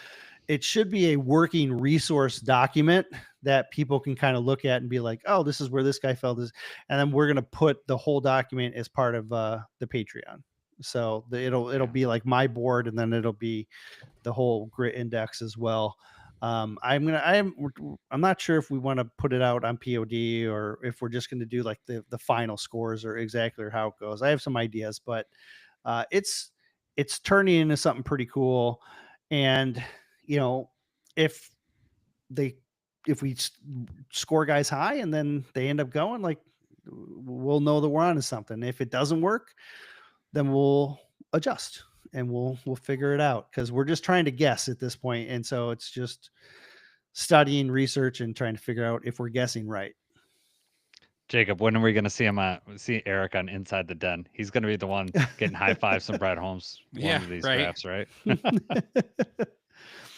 it should be a working resource document that people can kind of look at and be like, oh, this is where this guy fell. And then we're going to put the whole document as part of the Patreon. So it'll be like my board, and then it'll be the whole grit index as well. I'm not sure if we want to put it out on POD or if we're just going to do like the final scores or exactly how it goes. I have some ideas, but it's turning into something pretty cool. And if we score guys high and then they end up going, like, we'll know that we're on to something. If it doesn't work, then we'll adjust and we'll figure it out, because we're just trying to guess at this point. And so it's just studying research and trying to figure out if we're guessing right. Jacob, when are we going to see Eric on Inside the Den? He's going to be the one getting high fives from Brad Holmes one of these drafts, right?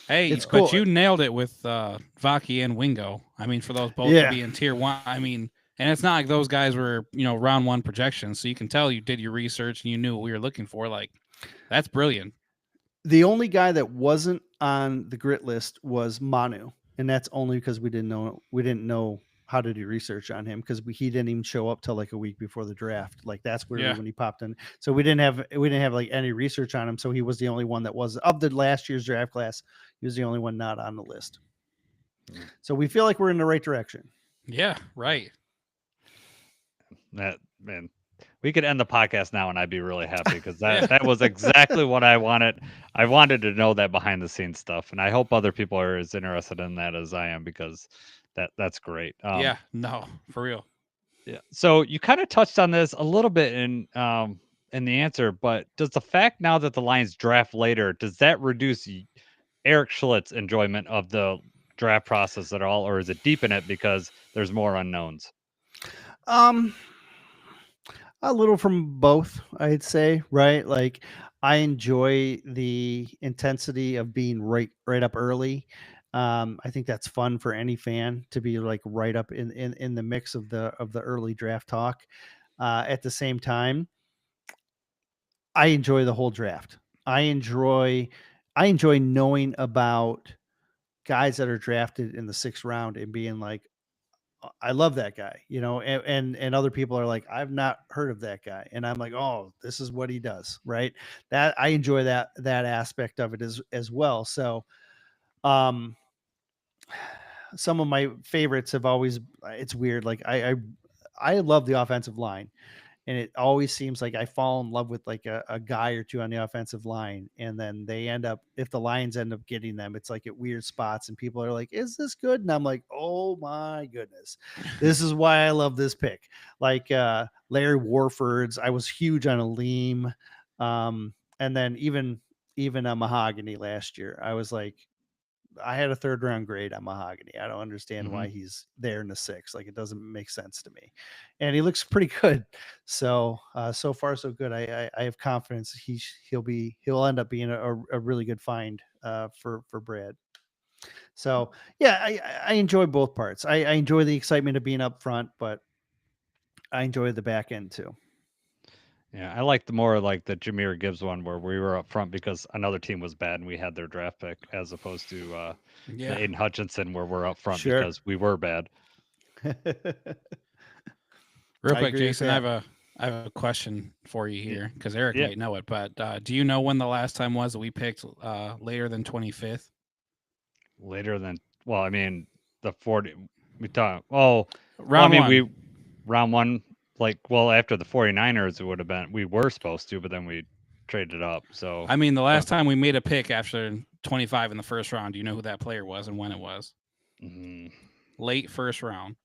Hey, it's cool. But you nailed it with Vaki and Wingo. I mean, for those both to be in tier 1, I mean, and it's not like those guys were, round 1 projections. So you can tell you did your research and you knew what we were looking for. Like, that's brilliant. The only guy that wasn't on the grit list was Manu, and that's only because we didn't know how to do research on him, because he didn't even show up till like a week before the draft. Like, that's when he popped in. So we didn't have like any research on him. So he was the only one that was, of the last year's draft class, he was the only one not on the list. So we feel like we're in the right direction. Yeah, right. Man, we could end the podcast now and I'd be really happy, because that was exactly what I wanted. I wanted to know that behind the scenes stuff, and I hope other people are as interested in that as I am, because that's great. Yeah, no, for real. Yeah. So you kind of touched on this a little bit in the answer, but does the fact now that the Lions draft later, does that reduce Erik Schlitt's enjoyment of the draft process at all, or is it deepen it because there's more unknowns? A little from both, I'd say, right? Like, I enjoy the intensity of being right up early. I think that's fun for any fan to be like right up in the mix of the early draft talk. At the same time, I enjoy the whole draft. I enjoy knowing about guys that are drafted in the 6th round and being like, I love that guy, you know, and other people are like, I've not heard of that guy. And I'm like, oh, this is what he does. Right. That I enjoy that aspect of it as well. So, um, some of my favorites have always, it's weird. Like I love the offensive line, and it always seems like I fall in love with like a guy or two on the offensive line, and then they end up, if the Lions end up getting them, it's like at weird spots, and people are like, "Is this good?" And I'm like, "Oh my goodness, this is why I love this pick." Like Larry Warford's, I was huge on Aleem, and then even a Mahogany last year. I was like, I had a 3rd round grade on Mahogany. I don't understand why he's there in the 6th. Like, it doesn't make sense to me. And he looks pretty good. So so far so good. I have confidence he'll end up being a really good find for Brad. So yeah, I enjoy both parts. I enjoy the excitement of being up front, but I enjoy the back end too. Yeah, I like the more like the Jahmyr Gibbs one where we were up front because another team was bad and we had their draft pick, as opposed to the Yeah. Aiden Hutchinson where we're up front Sure. because we were bad. Real I quick, agree with Jason, I that. have a question for you here because Eric Yeah. might know it, but do you know when the last time was that we picked later than 25th? Later than, well, I mean, the 40 we thought, oh, Round well, I mean, one. we round one, like, well, after the 49ers, it would have been, we were supposed to, but then we traded up. So, I mean, the last time we made a pick after 25 in the first round, do you know who that player was and when it was? Late first round.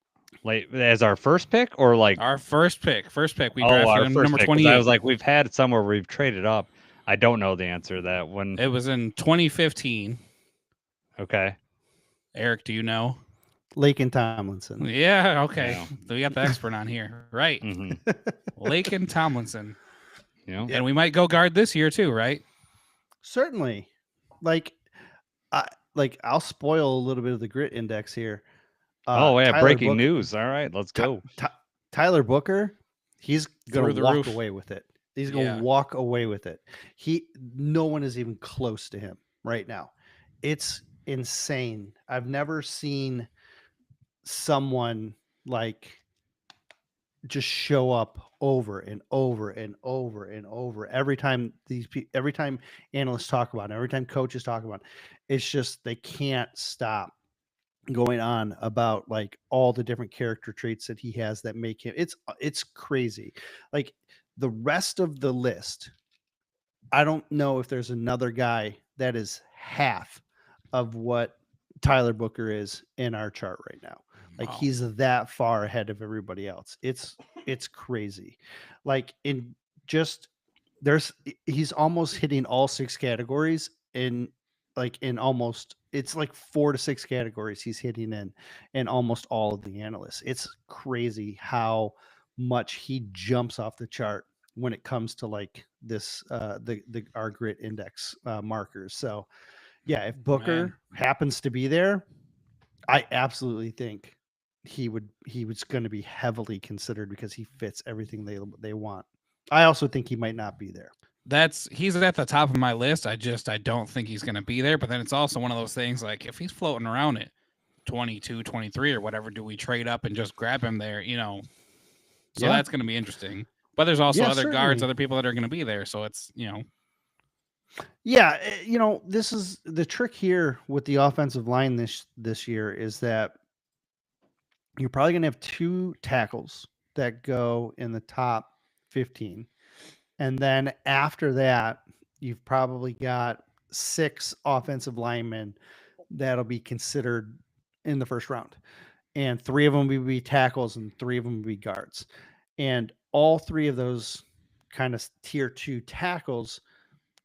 Late as our first pick, or like Our first pick. We our drafted first number pick, 'cause 28. I was like, we've had somewhere we've traded up. I don't know the answer to that one. It was in 2015. Okay. Eric, do you know? Laken Tomlinson. Yeah, okay. Yeah. So we got the expert on here. Right. Laken Tomlinson. You know? And we might go guard this year too, right? Certainly. Like I'll spoil a little bit of the grit index here. Oh yeah, Tyler breaking Booker- news. All right, let's go. Tyler Booker, he's Through gonna the walk roof. away with it. He's gonna Yeah. walk away with it. No one is even close to him right now. It's insane. I've never seen someone like just show up over and over and over and over every time every time analysts talk about it, every time coaches talk about it, it's just they can't stop going on about like all the different character traits that he has that make him, it's crazy. Like the rest of the list, I don't know if there's another guy that is half of what Tyler Booker is in our chart right now. Like Wow. he's that far ahead of everybody else. It's crazy. Like in just he's almost hitting all 6 categories in almost, it's like 4 to 6 categories he's hitting in almost all of the analysts. It's crazy how much he jumps off the chart when it comes to like this our grit index markers. So yeah, if Booker happens to be there, I absolutely think he was going to be heavily considered because he fits everything they want. I also think he might not be there. He's at the top of my list. I don't think he's going to be there. But then it's also one of those things like if he's floating around at 22, 23 or whatever, do we trade up and just grab him there? You know, so that's going to be interesting. But there's also other guards, other people that are going to be there. So it's, you know. Yeah, you know, this is the trick here with the offensive line this year is that you're probably going to have 2 tackles that go in the top 15. And then after that, you've probably got 6 offensive linemen that'll be considered in the first round. And 3 of them will be tackles and 3 of them will be guards. And all 3 of those kind of tier 2 tackles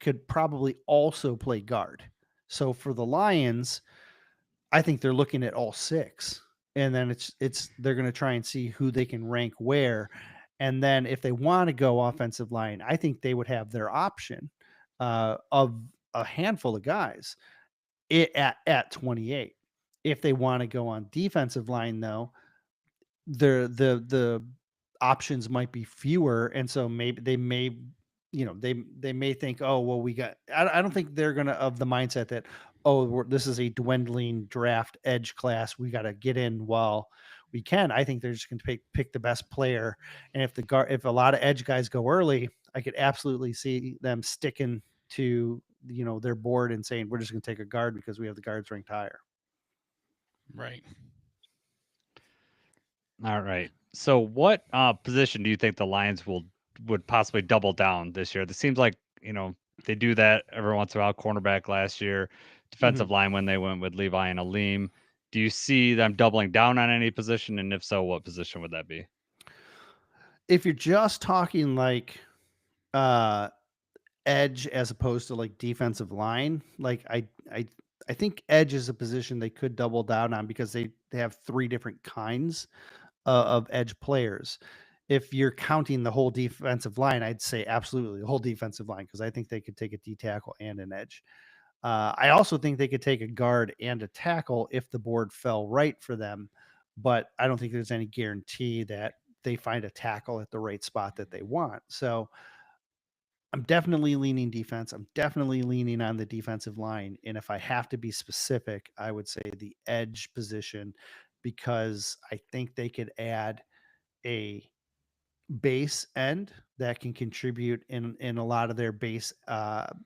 could probably also play guard. So for the Lions, I think they're looking at all 6. And then they're going to try and see who they can rank where. And then if they want to go offensive line, I think they would have their option of a handful of guys at 28. If they want to go on defensive line, though, the options might be fewer, and so maybe they may, you know, they may think, oh well, we got. I don't think they're gonna of the mindset that this is a dwindling draft edge class. We got to get in while we can. I think they're just going to pick the best player. And if a lot of edge guys go early, I could absolutely see them sticking to, their board and saying, we're just going to take a guard because we have the guards ranked higher. Right. All right. So what position do you think the Lions would possibly double down this year? It seems like, they do that every once in a while. Cornerback last year, defensive line when they went with Levi and Aleem. Do you see them doubling down on any position? And if so, what position would that be? If you're just talking like edge as opposed to like defensive line, like I think edge is a position they could double down on because they have three different kinds of edge players. If you're counting the whole defensive line, I'd say absolutely the whole defensive line, because I think they could take a D tackle and an edge. I also think they could take a guard and a tackle if the board fell right for them, but I don't think there's any guarantee that they find a tackle at the right spot that they want. So I'm definitely leaning defense. I'm definitely leaning on the defensive line. And if I have to be specific, I would say the edge position, because I think they could add a base end that can contribute in a lot of their base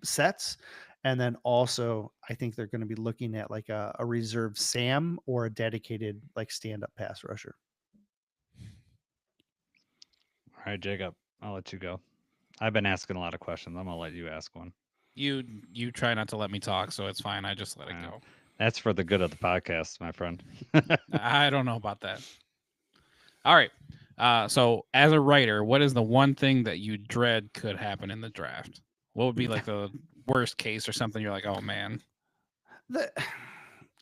sets. And then also, I think they're going to be looking at like a reserve Sam or a dedicated like stand-up pass rusher. All right, Jacob, I'll let you go. I've been asking a lot of questions. I'm gonna let you ask one. You try not to let me talk, so it's fine. I just let it go. That's for the good of the podcast, my friend. I don't know about that. All right. So as a writer, what is the one thing that you dread could happen in the draft? What would be like the worst case or something you're like, oh man?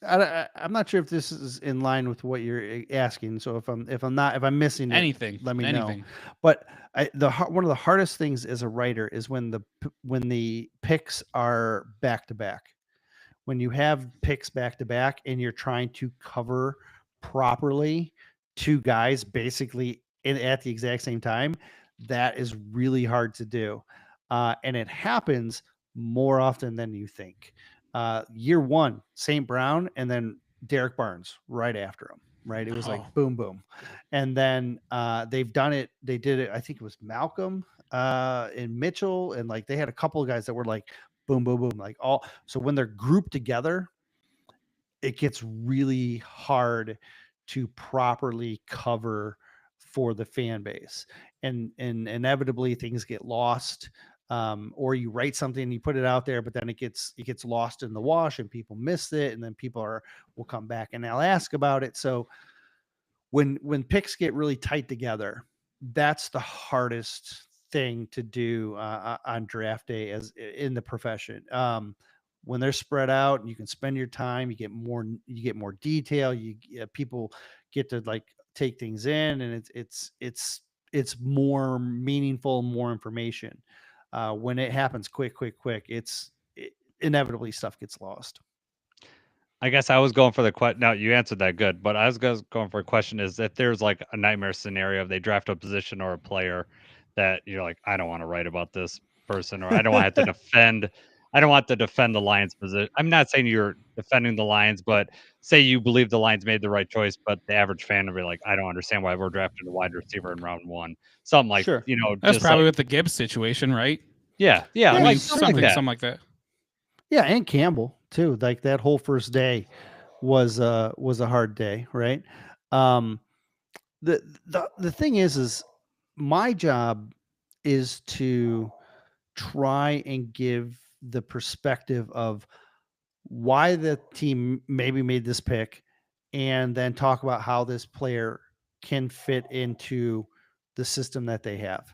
I'm not sure if this is in line with what you're asking. So if I'm missing anything, let me know. But one of the hardest things as a writer is when the picks are back to back. When you have picks back to back and you're trying to cover properly two guys basically at the exact same time, that is really hard to do. And it happens more often than you think. Year one, St. Brown, and then Derek Barnes right after him. Right. It was like boom, boom. And then they've done it. They did it. I think it was Malcolm and Mitchell. And like they had a couple of guys that were like boom, boom, boom, like all. So when they're grouped together, it gets really hard to properly cover for the fan base. And inevitably things get lost. Or you write something and you put it out there, but then it gets lost in the wash and people miss it. And then people will come back and they'll ask about it. So when picks get really tight together, that's the hardest thing to do on draft day as in the profession. When they're spread out and you can spend your time, you get more detail. People get to like take things in, and it's more meaningful, more information. When it happens quick, inevitably stuff gets lost. I guess I was going for the question. No, you answered that good, but I was going for a question is if there's like a nightmare scenario, if they draft a position or a player that you're like, I don't want to write about this person, or I don't want to defend. I don't want to defend the Lions position. I'm not saying you're defending the Lions, but say you believe the Lions made the right choice, but the average fan would be like, I don't understand why we're drafting a wide receiver in round one. Something like, sure. That's just probably like, with the Gibbs situation, right? Yeah. I like mean, something like that. Yeah, and Campbell too. Like that whole first day was a hard day, right? The thing is my job is to try and give the perspective of why the team maybe made this pick, and then talk about how this player can fit into the system that they have.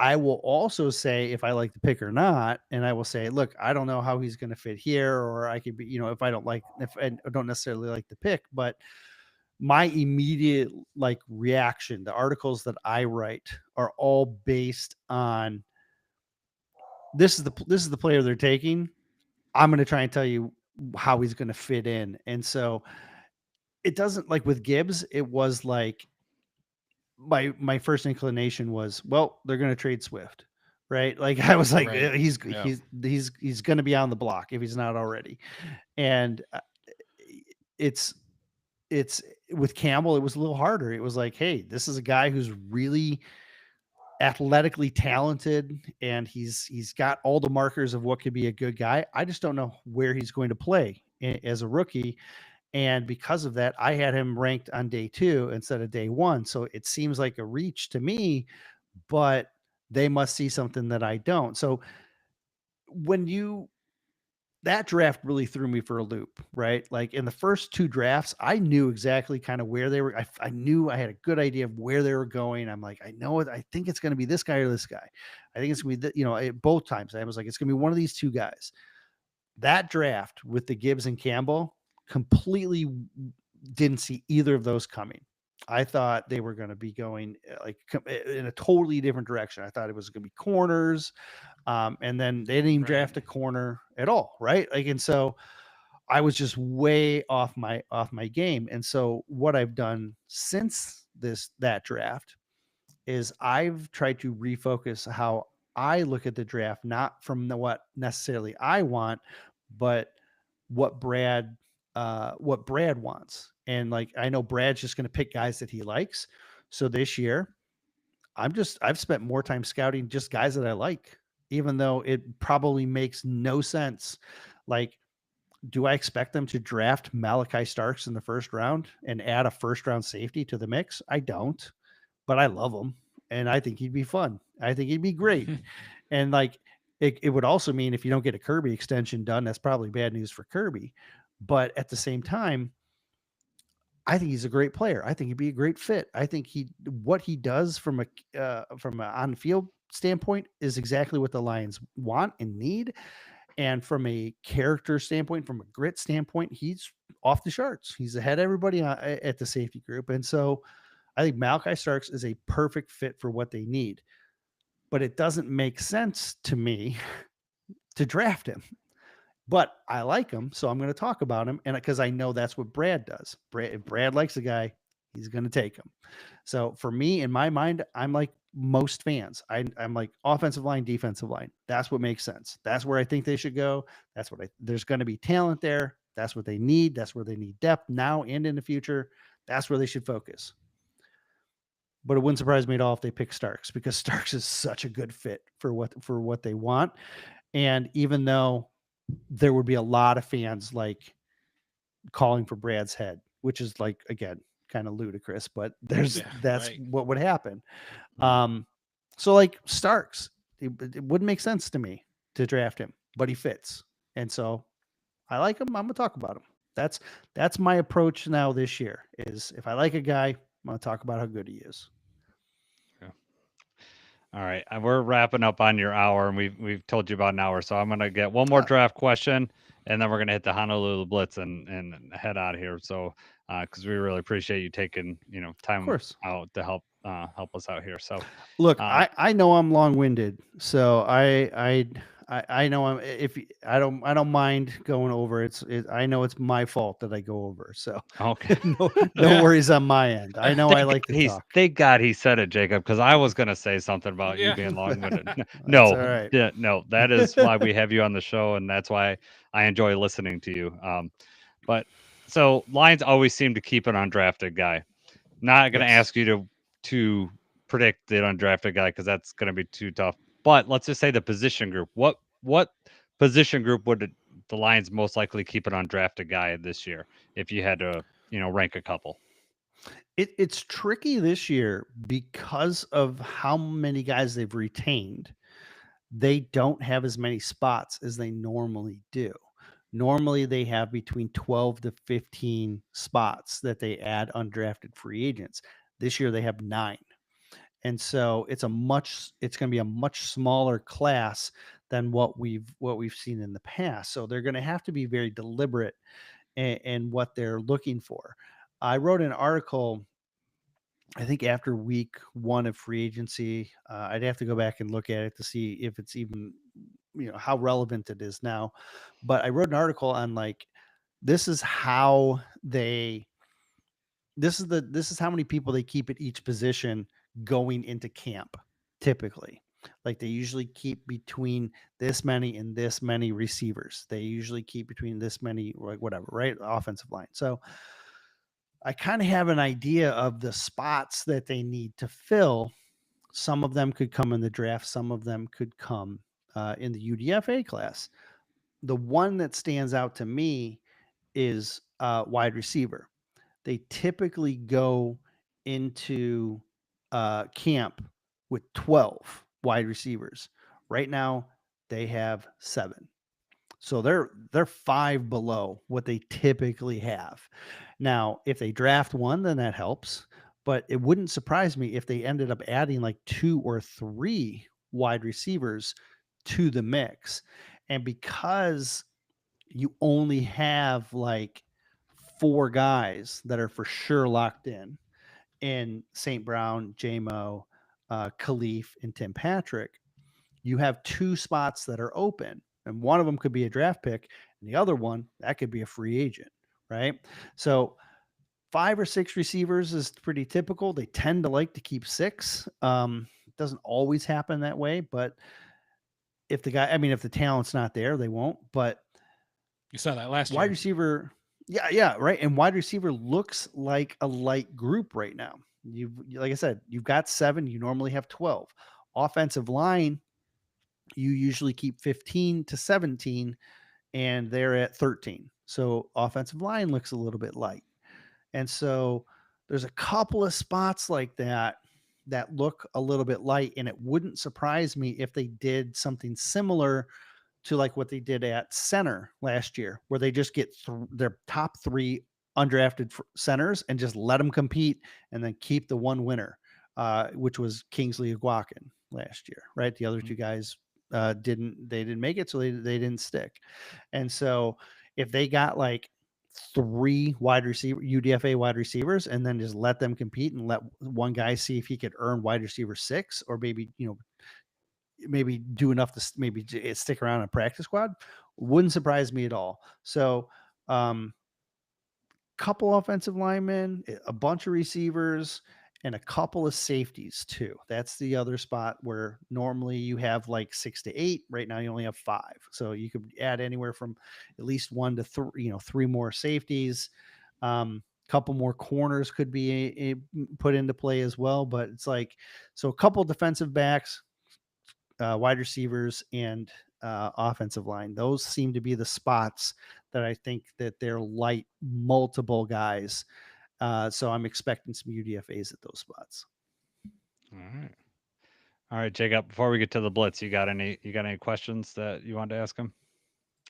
I will also say if I like the pick or not, and I will say, look, I don't know how he's going to fit here, or I could be, if I don't necessarily like the pick, but my immediate like reaction, the articles that I write are all based on this is the player they're taking. I'm going to try and tell you how he's going to fit in. And so it doesn't, like with Gibbs, it was like my first inclination was, well, they're going to trade Swift, right? Like I was like, Right. he's going to be on the block if he's not already. And it's with Campbell, it was a little harder. It was like, hey, this is a guy who's really athletically talented, and he's got all the markers of what could be a good guy. I just don't know where he's going to play as a rookie. And because of that, I had him ranked on day 2 instead of day 1. So it seems like a reach to me, but they must see something that I don't. So that draft really threw me for a loop, right? Like in the first 2 drafts, I knew exactly kind of where they were. I knew I had a good idea of where they were going. I'm like, I know it. I think it's going to be this guy or this guy. I think it's going to be, both times I was like, it's going to be one of these 2 guys. That draft with the Gibbs and Campbell completely didn't see either of those coming. I thought they were going to be going in a totally different direction. I thought it was going to be corners. And then they didn't even draft a corner at all. Right. And so I was just way off my game. And so what I've done since that draft is I've tried to refocus how I look at the draft, not from what necessarily I want, but what Brad wants. And like, I know Brad's just going to pick guys that he likes. So this year I've spent more time scouting just guys that I like, even though it probably makes no sense. Like, do I expect them to draft Malachi Starks in the first round and add a first round safety to the mix? I don't, but I love him. And I think he'd be fun. I think he'd be great. And like, it would also mean if you don't get a Kirby extension done, that's probably bad news for Kirby. But at the same time, I think he's a great player. I think he'd be a great fit. I think what he does from a on field standpoint is exactly what the Lions want and need. And from a character standpoint, from a grit standpoint, he's off the charts. He's ahead of everybody at the safety group. And so I think Malachi Starks is a perfect fit for what they need. But it doesn't make sense to me to draft him. But I like him, so I'm going to talk about him, and because I know that's what Brad does. If Brad likes a guy, he's going to take him. So for me, in my mind, I'm like most fans. I'm like offensive line, defensive line. That's what makes sense. That's where I think they should go. There's going to be talent there. That's what they need. That's where they need depth now and in the future. That's where they should focus. But it wouldn't surprise me at all if they pick Starks, because Starks is such a good fit for what they want. And even though there would be a lot of fans like calling for Brad's head, which is like, again, kind of ludicrous, but that's right. What would happen. So like Starks, it wouldn't make sense to me to draft him, but he fits. And so I like him. I'm going to talk about him. That's my approach now this year is if I like a guy, I'm going to talk about how good he is. All right, we're wrapping up on your hour, and we've told you about an hour, so I'm gonna get one more draft question, and then we're gonna hit the Honolulu Blitz and head out of here. So, because we really appreciate you taking time out to help us out here. So, look, I know I'm long-winded, so I know I don't mind going over. I know it's my fault that I go over. So okay, no worries on my end. I know I like to talk. Thank God he said it, Jacob, because I was gonna say something about you being long-winded. No, all right. No, that is why we have you on the show, and that's why I enjoy listening to you. But so Lions always seem to keep an undrafted guy. Not gonna ask you to predict the undrafted guy because that's gonna be too tough. But let's just say the position group. What position group would the Lions most likely keep an undrafted guy this year if you had to, rank a couple? It's tricky this year because of how many guys they've retained. They don't have as many spots as they normally do. Normally they have between 12 to 15 spots that they add undrafted free agents. This year they have 9. And so it's going to be a much smaller class than what we've seen in the past. So they're going to have to be very deliberate in what they're looking for. I wrote an article, I think after week 1 of free agency. I'd have to go back and look at it to see if it's even, how relevant it is now. But I wrote an article on like, this is how many people they keep at each position going into camp. Typically, like they usually keep between this many and this many receivers. They usually keep between this many, like whatever, right? Offensive line. So I kind of have an idea of the spots that they need to fill. Some of them could come in the draft. Some of them could come in the UDFA class. The one that stands out to me is wide receiver. They typically go into camp with 12 wide receivers. Right now, they have 7. So they're 5 below what they typically have. Now, if they draft one, then that helps. But it wouldn't surprise me if they ended up adding like 2 or 3 wide receivers to the mix. And because you only have like 4 guys that are for sure locked in St. Brown, JMO, Khalif, and Tim Patrick, you have 2 spots that are open. And one of them could be a draft pick, and the other one, that could be a free agent, right? So 5 or 6 receivers is pretty typical. They tend to like to keep 6. It doesn't always happen that way, but if the talent's not there, they won't. But You saw that last wide year. receiver, yeah, right. And wide receiver looks like a light group right now. Like I said, you've got 7. You normally have 12. Offensive line, you usually keep 15 to 17, and they're at 13. So offensive line looks a little bit light. And so there's a couple of spots like that look a little bit light. And it wouldn't surprise me if they did something similar to like what they did at center last year, where they just get their top 3 undrafted centers and just let them compete and then keep the one winner, which was Kingsley Aguakin last year, right? The other 2 guys didn't make it, so they didn't stick. And so if they got like 3 UDFA wide receivers and then just let them compete and let one guy see if he could earn wide receiver 6, or maybe do enough to maybe stick around in a practice squad, wouldn't surprise me at all. So couple offensive linemen, a bunch of receivers, and a couple of safeties too. That's the other spot where normally you have like 6 to 8. Right now you only have 5. So you could add anywhere from at least 1 to 3, 3 more safeties. Couple more corners could be put into play as well. But it's like, so a couple defensive backs, wide receivers, and offensive line. Those seem to be the spots that I think that they're light multiple guys. So I'm expecting some UDFAs at those spots. All right, Jacob, before we get to the blitz, you got any questions that you wanted to ask him?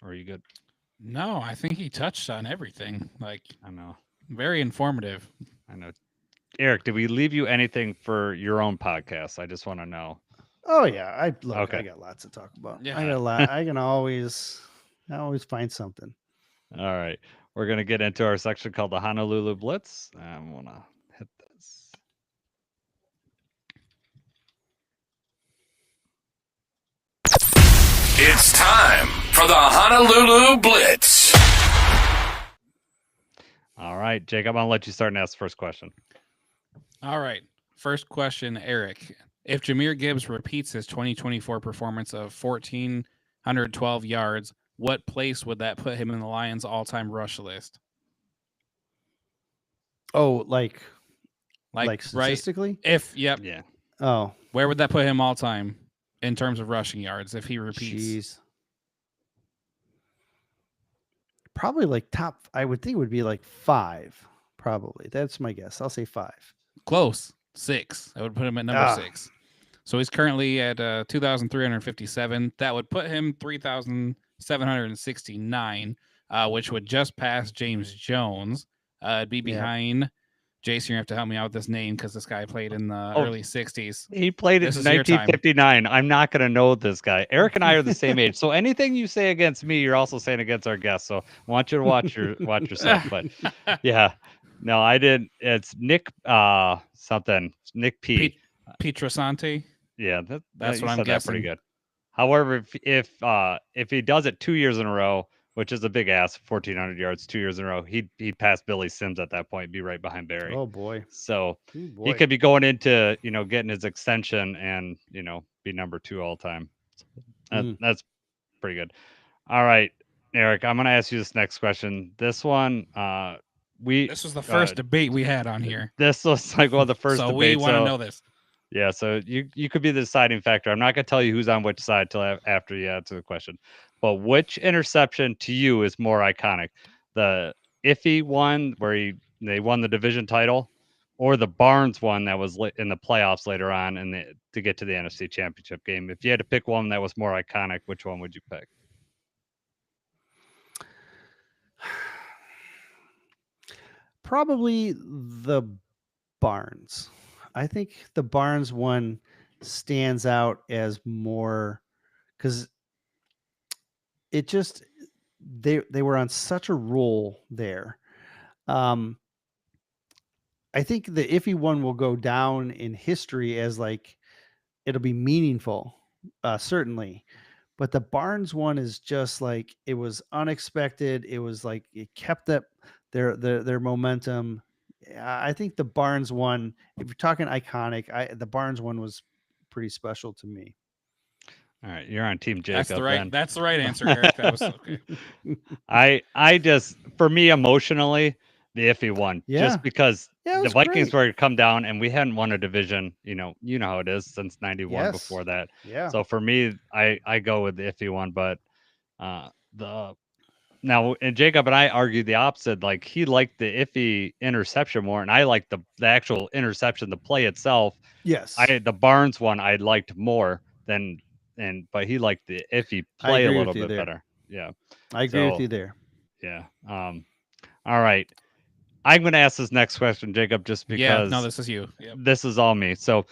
Or are you good? No, I think he touched on everything. Like, I know. very informative. I know. Eric, did we leave you anything for your own podcast? I just want to know. Oh yeah, I Okay. got lots to talk about. Yeah. I got a lot. I always find something. All right. We're going to get into our section called the Honolulu Blitz. I'm going to hit this. It's time for the Honolulu Blitz. All right, Jacob, I'm going to let you start and ask the first question. All right. First question, Eric. If Jahmyr Gibbs repeats his 2024 performance of 1,412 yards, what place would that put him in the Lions' all-time rush list? Oh, like Right? statistically? Yep. Yeah. Oh, Where would that put him all time in terms of rushing yards if he repeats? jeez. Probably like top. I would think it would be like 5. Probably. That's my guess. I'll say 5. Close. 6. That would put him at number 6. So he's currently at 2,357. That would put him 3,769, which would just pass James Jones. It'd be behind Jason. You have to help me out with this name because this guy played in the early 60s. He played in 1959. I'm not going to know this guy. Eric and I are the same age. So anything you say against me, you're also saying against our guests. So I want you to watch yourself. But yeah. No, I didn't. It's Nick something. Nick P. Pietrasante. Yeah, that's what I'm guessing. That pretty good. However, if he does it 2 years in a row, which is a big ass, 1,400 yards 2 years in a row, he'd pass Billy Sims at that point, be right behind Barry. Oh boy! So he could be going into getting his extension and be number 2 all time. That's pretty good. All right, Eric, I'm going to ask you this next question. This one, This was the first debate we had on here. This was like one of the first so debates. we want to know this. Yeah, so you could be the deciding factor. I'm not going to tell you who's on which side till after you answer the question. But which interception to you is more iconic? The Iffy one where they won the division title, or the Barnes one that was in the playoffs later on to get to the NFC Championship game? If you had to pick one that was more iconic, which one would you pick? Probably the Barnes. I think the Barnes one stands out as more because it just they were on such a roll there. I think the Iffy one will go down in history as like it'll be meaningful, certainly. But the Barnes one is just like it was unexpected. It was like it kept up their momentum. I think the Barnes one, if you're talking iconic, the Barnes one was pretty special to me. All right, you're on Team Jacob. That's the right answer, Eric. That was okay. I just, for me emotionally, the Iffy one, just because the Vikings were to come down and we hadn't won a division. You know how it is since '91. Before that, So for me, I go with the Iffy one, but now, and Jacob and I argued the opposite. Like he liked the Iffy interception more, and I liked the actual interception, the play itself. Yes, the Barnes one I liked more than, but he liked the Iffy play a little bit better. Yeah, I agree with you there. Yeah. All right. I'm going to ask this next question, Jacob, just because. No, this is you. Yep. This is all me. So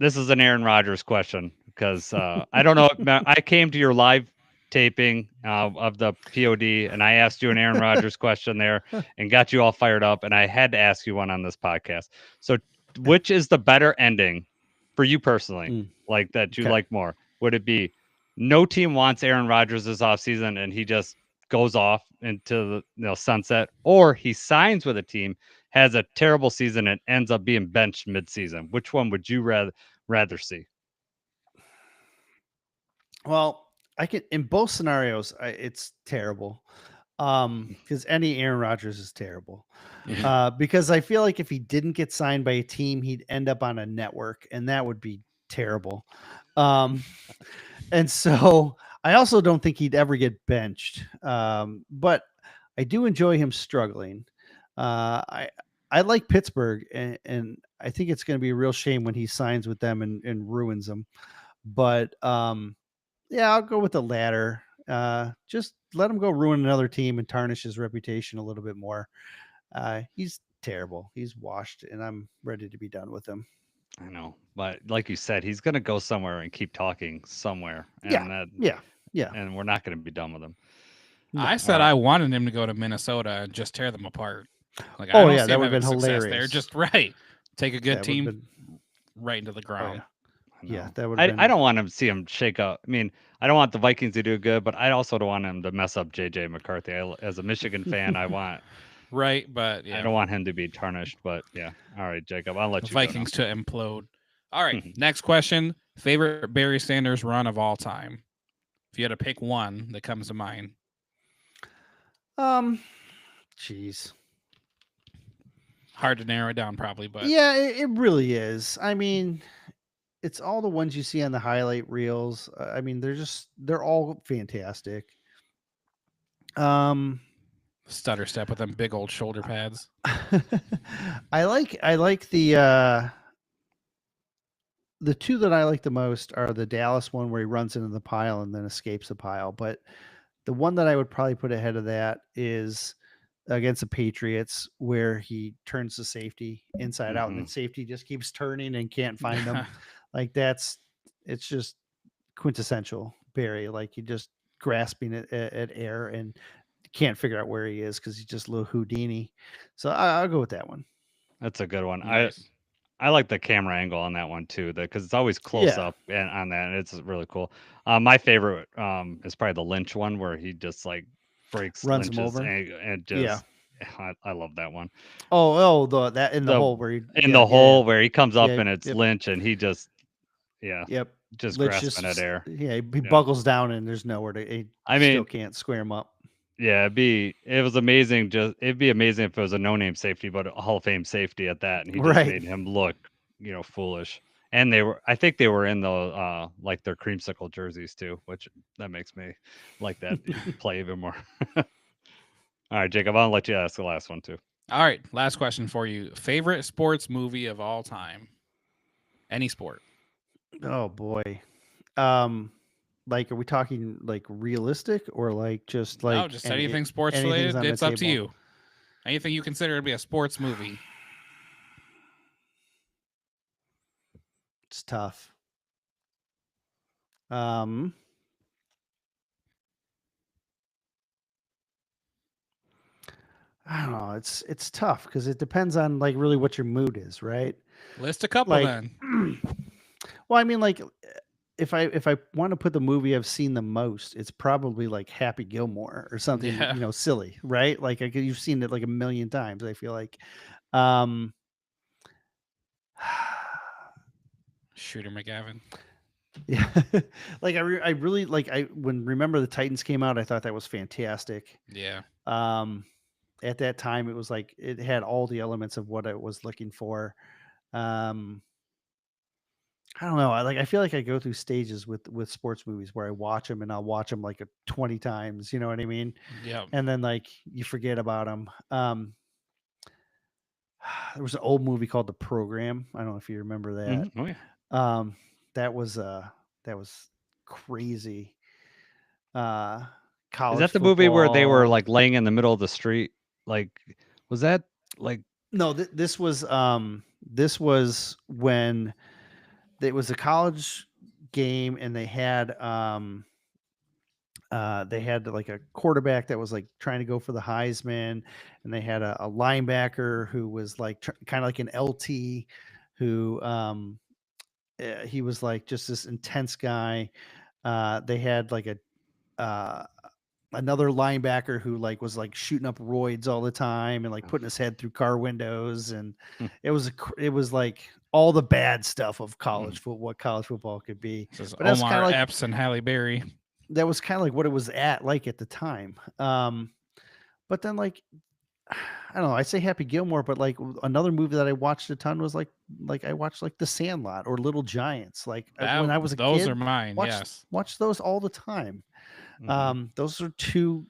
this is an Aaron Rodgers question because I don't know. I came to your live taping of the POD and I asked you an Aaron Rodgers question there and got you all fired up. And I had to ask you one on this podcast. So which is the better ending for you personally, like that you like more? Would it be no team wants Aaron Rodgers this offseason and he just goes off into the sunset, or he signs with a team, has a terrible season, and ends up being benched mid-season? Which one would you rather see? Well, I can in both scenarios. It's terrible because any Aaron Rodgers is terrible. Because I feel like if he didn't get signed by a team, he'd end up on a network, and that would be terrible. And so I also don't think he'd ever get benched. But I do enjoy him struggling. I like Pittsburgh, and I think it's going to be a real shame when he signs with them and ruins them. But yeah, I'll go with the latter. Just let him go ruin another team and tarnish his reputation a little bit more. He's terrible. He's washed, and I'm ready to be done with him. I know, but like you said, he's going to go somewhere and keep talking somewhere. And yeah. And we're not going to be done with him. No. I said I wanted him to go to Minnesota and just tear them apart. Like, that would have been hilarious. There, just take a good team right into the ground. Yeah, that would. I don't want him to see him shake up. I mean, I don't want the Vikings to do good, but I also don't want him to mess up JJ McCarthy. As a Michigan fan, I want. Right, but I don't want him to be tarnished. But yeah, all right, Jacob, I'll let you. Vikings to implode. All right, next question: favorite Barry Sanders run of all time? If you had to pick one that comes to mind. Jeez. Hard to narrow it down, probably, but yeah, it really is. I mean, it's all the ones you see on the highlight reels. I mean, they're all fantastic. Stutter step with them big old shoulder pads. I like the two that I like the most are the Dallas one where he runs into the pile and then escapes the pile. But the one that I would probably put ahead of that is against the Patriots where he turns the safety inside out and the safety just keeps turning and can't find him. Like it's just quintessential Barry. Like he just grasping at air and can't figure out where he is because he's just a little Houdini. So I'll go with that one. That's a good one. Nice. I like the camera angle on that one too, because it's always close up and on that. And it's really cool. My favorite is probably the Lynch one where he just like runs him over and just. I love that one. That in the hole where he where he comes up and it's Lynch and he just just Lynch grasping at air. Yeah, he buckles down and there's nowhere to. Still can't square him up. Yeah, it was amazing. It'd be amazing if it was a no-name safety, but a Hall of Fame safety at that, and he just Right. made him look, foolish. And I think they were in the like their creamsicle jerseys too, which that makes me like that play even more. All right, Jacob, I'll let you ask the last one too. All right, last question for you. Favorite sports movie of all time? Any sport. Oh boy. Like, are we talking like realistic or like just No, like just anything sports anything's related. on the It's up to table? you. Anything you consider to be a sports movie. It's tough. I don't know. It's tough because it depends on like really what your mood is, right? List a couple Like, then. well, I mean, like if I want to put the movie I've seen the most, it's probably like Happy Gilmore or something, Yeah. silly, right? Like you've seen it like a million times. I feel like, um, Shooter McGavin. yeah, like I really like when Remember the Titans came out, I thought that was fantastic. Yeah. At that time, it was like it had all the elements of what I was looking for. Um, I don't know. I feel like I go through stages with sports movies where I watch them and I'll watch them like 20 times. You know what I mean? Yeah. And then like you forget about them. There was an old movie called The Program. I don't know if you remember that. Oh yeah. Um, that was crazy. Uh, Is College that the movie where they were football. like laying in the middle of the street? Like, was that like? No, this was when it was a college game and they had like a quarterback that was like trying to go for the Heisman, and they had a linebacker who was like kind of like an LT who he was like just this intense guy. They had like a uh, another linebacker who like was like shooting up roids all the time and like putting his head through car windows, and it was like all the bad stuff of college football, what college football could be. This is But that's kind Omar of like Epps and Halle Berry. that was kind of like what it was at the time. But then like I don't know, I say Happy Gilmore, but like another movie that I watched a ton was like I watched like The Sandlot or Little Giants. Like when I was a Those kid, are mine. Yes. watched those all the time. Those are two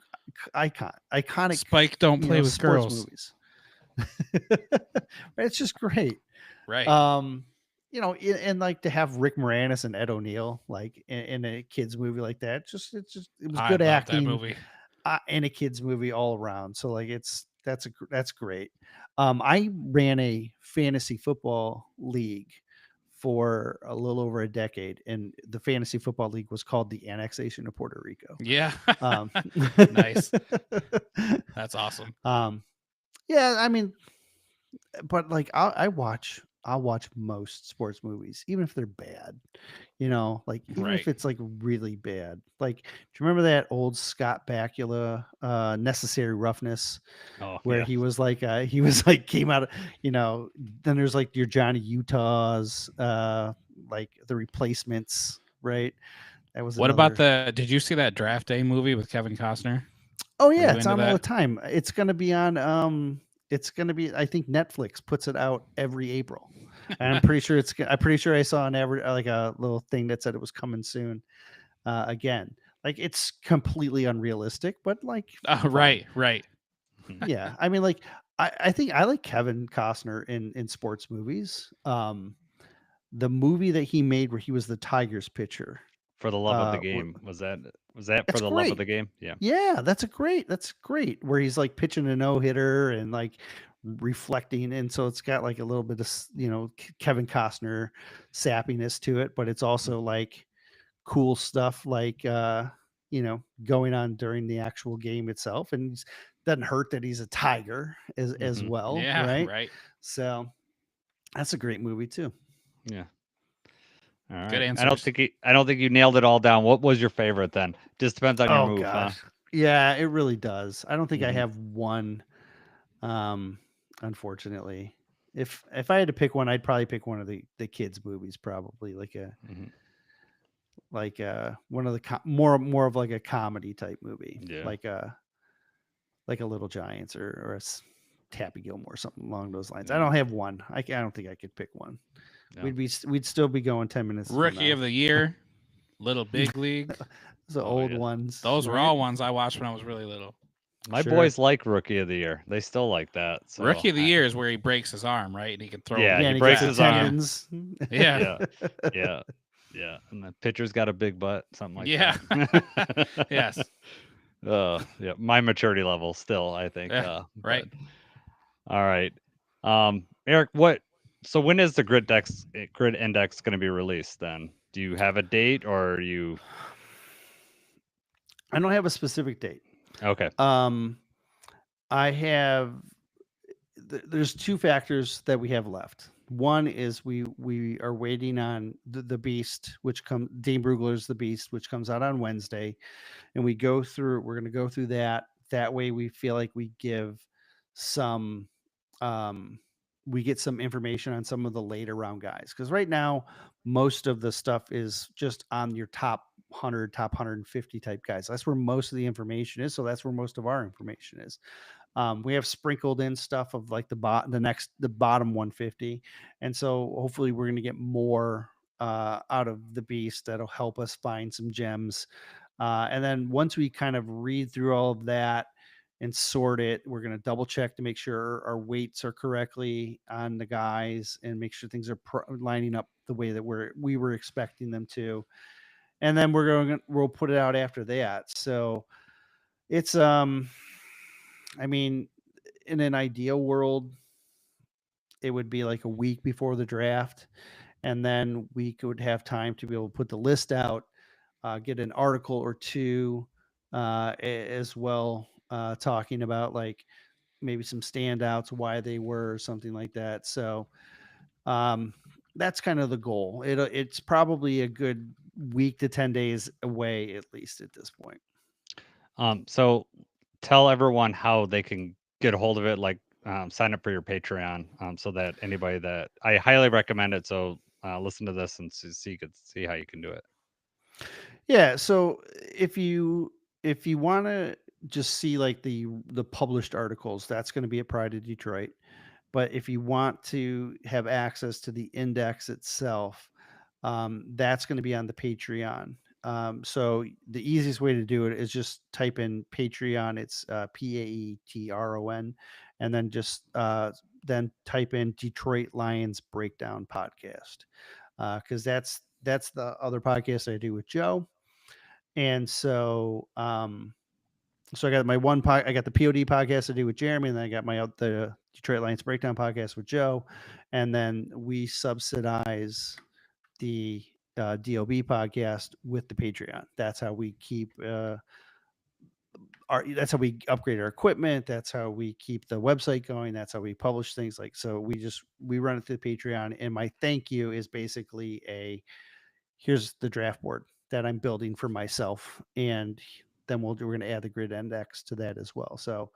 iconic Spike don't play with sports girls. movies. It's just great. Right. And like to have Rick Moranis and Ed O'Neill like in a kids movie like that, it was I good love acting that movie. in a kids movie all around. So like that's great. I ran a fantasy football league for a little over a decade, and the fantasy football league was called the Annexation of Puerto Rico. Yeah. Um, Nice. That's awesome. Yeah, I mean, but like I'll watch most sports movies, even if they're bad. Like even Right. if it's like really bad. Like, do you remember that old Scott Bakula, Necessary Roughness, Oh, where yeah. he was like came out of, then there's like your Johnny Utahs, like The Replacements, right? That was What about another. did you see that Draft Day movie with Kevin Costner? Oh Were yeah, you it's into on all the that? time. It's gonna be on. I think Netflix puts it out every April, and I'm pretty sure I'm pretty sure I saw like a little thing that said it was coming soon. Again, like it's completely unrealistic, but like fun. Right. Yeah, I mean, like I think I like Kevin Costner in sports movies. The movie that he made where he was the Tigers pitcher. For the love of the w- game. Was that for That's the love of great. the game? Yeah. Yeah, that's great. Where he's like pitching a no hitter and like reflecting, and so it's got like a little bit of Kevin Costner sappiness to it, but it's also like cool stuff like going on during the actual game itself, and it doesn't hurt that he's a tiger as well, Yeah, right? right. So that's a great movie too. Yeah. All right. Good I don't answers. think you nailed it all down. What was your favorite then? Just depends on your Oh move, gosh, yeah, it really does. I don't think I Mhm. have one. Unfortunately, if I had to pick one, I'd probably pick one of the kids movies, probably like Mhm. one of the more of like a comedy type movie, Yeah. like like a Little Giants or Tappy Gilmore, something along those lines. I Yeah. don't have one. I don't think I could pick one. Yeah. We'd still be going 10 minutes. Rookie of the year, Little Big League. The Oh, old yeah. ones. Those were right? all ones I watched when I was really little. My Sure. boys like Rookie of the Year. They still like that. So Rookie of the year is where he breaks his arm, right? And he can throw. Yeah, Yeah, he and breaks gets his arm. tendons. Yeah. Yeah. Yeah. And the pitcher's got a big butt, something like Yeah. that. Yes. Yeah. My maturity level still, I think. Yeah, right. but- all right. Eric, so when is the grid index going to be released then? Do you have a date or are you I don't have a specific date. okay? I have. There's two factors that we have left. One is we are waiting on the Beast, which comes Dane Brugler's The Beast, which comes out on Wednesday, and we're going to go through that. That way, we feel like we give some, we get some information on some of the later round guys, because right now most of the stuff is just on your top 100, top 150 type guys. That's where most of the information is. So that's where most of our information is. We have sprinkled in stuff of like the bottom 150, and so hopefully we're going to get more out of the Beast that'll help us find some gems. And then once we kind of read through all of that and sort it, we're going to double check to make sure our weights are correctly on the guys and make sure things are lining up the way that we were expecting them to. And then we'll put it out after that. So it's I mean, in an ideal world, it would be like a week before the draft, and then we could have time to be able to put the list out, get an article or two as well, talking about like maybe some standouts, why they were, or something like that. So that's kind of the goal. It's probably a good week to 10 days away, at least at this point. So tell everyone how they can get a hold of it, like sign up for your Patreon, so that anybody that I highly recommend it. So listen to this and see how you can do it. Yeah. So if you want to just see like the published articles, that's going to be at Pride of Detroit. But if you want to have access to the index itself, that's going to be on the Patreon. So the easiest way to do it is just type in Patreon. It's Paetron, and then just then type in Detroit Lions Breakdown Podcast, because that's the other podcast I do with Joe. And so so I got my I got the POD podcast I do with Jeremy, and then I got the Detroit Lions Breakdown podcast with Joe, and then we subsidize the DOB podcast with the Patreon. That's how we keep that's how we upgrade our equipment. That's how we keep the website going. That's how we publish things. Like, so we run it through the Patreon, and my thank you is basically here's the draft board that I'm building for myself, and then we're going to add the grid index to that as well. So,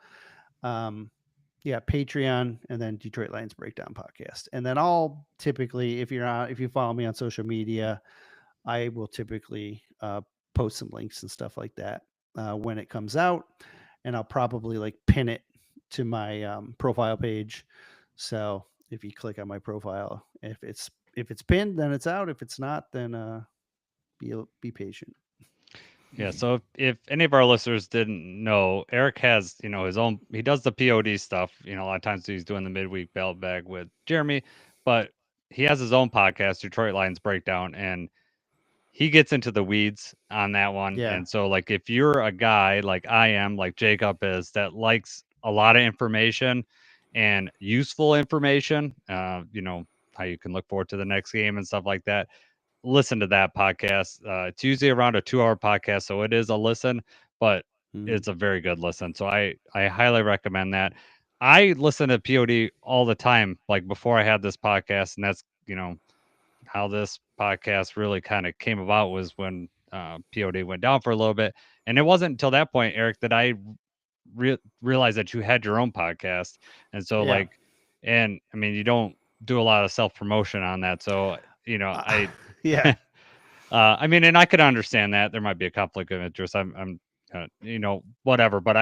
yeah, Patreon, and then Detroit Lions Breakdown Podcast, and then I'll typically, if you follow me on social media, I will typically post some links and stuff like that when it comes out, and I'll probably like pin it to my profile page. So if you click on my profile, if it's pinned, then it's out. If it's not, then be patient. Yeah. So if any of our listeners didn't know, Eric has, his own, he does the POD stuff, a lot of times he's doing the midweek belt bag with Jeremy, but he has his own podcast, Detroit Lions Breakdown, and he gets into the weeds on that one. Yeah. And so like, if you're a guy like I am, like Jacob is, that likes a lot of information and useful information, how you can look forward to the next game and stuff like that, listen to that podcast. It's usually around a 2-hour podcast, so it is a listen, but it's a very good listen. So I highly recommend that. I listen to POD all the time, like before I had this podcast, and that's how this podcast really kind of came about, was when POD went down for a little bit, and it wasn't until that point, Eric, that I realized that you had your own podcast, and so Yeah. and I mean, you don't do a lot of self promotion on that, so yeah. I mean, and I could understand that there might be a conflict of interest. I'm whatever, but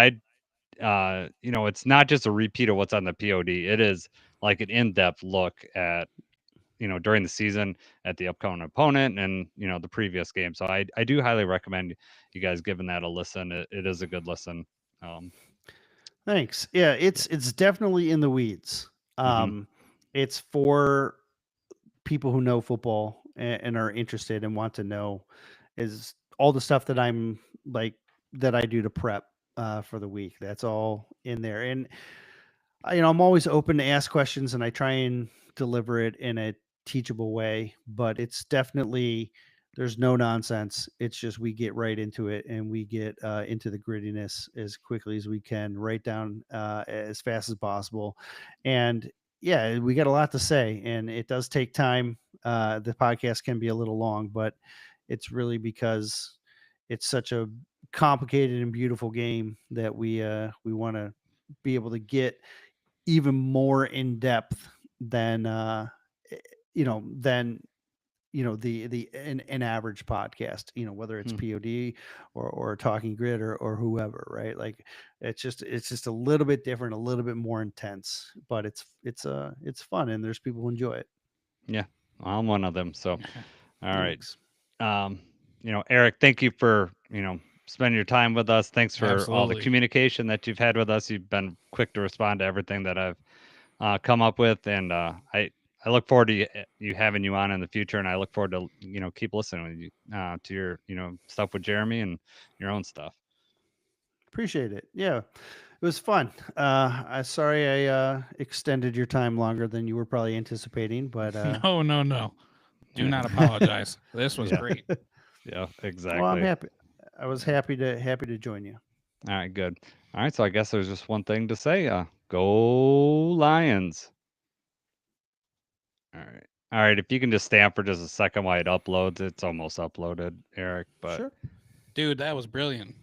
it's not just a repeat of what's on the POD. It is like an in-depth look at, during the season, at the upcoming opponent and, the previous game. So I do highly recommend you guys giving that a listen. It is a good listen. Thanks. Yeah, it's definitely in the weeds. It's for people who know football and are interested and want to know is all the stuff that I'm like that I do to prep for the week. That's all in there. And I'm always open to ask questions and I try and deliver it in a teachable way, but it's definitely there's no nonsense. It's just we get right into it and we get into the grittiness as quickly as we can, right down as fast as possible. And yeah, we got a lot to say and it does take time. The podcast can be a little long, but it's really because it's such a complicated and beautiful game that we want to be able to get even more in depth than the an average podcast, whether it's POD or Talking Grid or whoever, right? Like it's just a little bit different, a little bit more intense, but it's fun and there's people who enjoy it. Yeah, I'm one of them. So, all right. Thanks. Eric, thank you for, spending your time with us. Thanks for all the Absolutely. communication that you've had with us. You've been quick to respond to everything that I've come up with. And I look forward to you having you on in the future. And I look forward to, keep listening to your, stuff with Jeremy and your own stuff. Appreciate it. Yeah, it was fun. I sorry I extended your time longer than you were probably anticipating, but No. Do not apologize. This was great. Yeah, exactly. well, I'm happy. I was happy to join you. All right, good. All right, so I guess there's just one thing to say. Go Lions. All right. All right, if you can just stay on for just a second while it uploads. It's almost uploaded, Eric, but Sure. Dude, that was brilliant.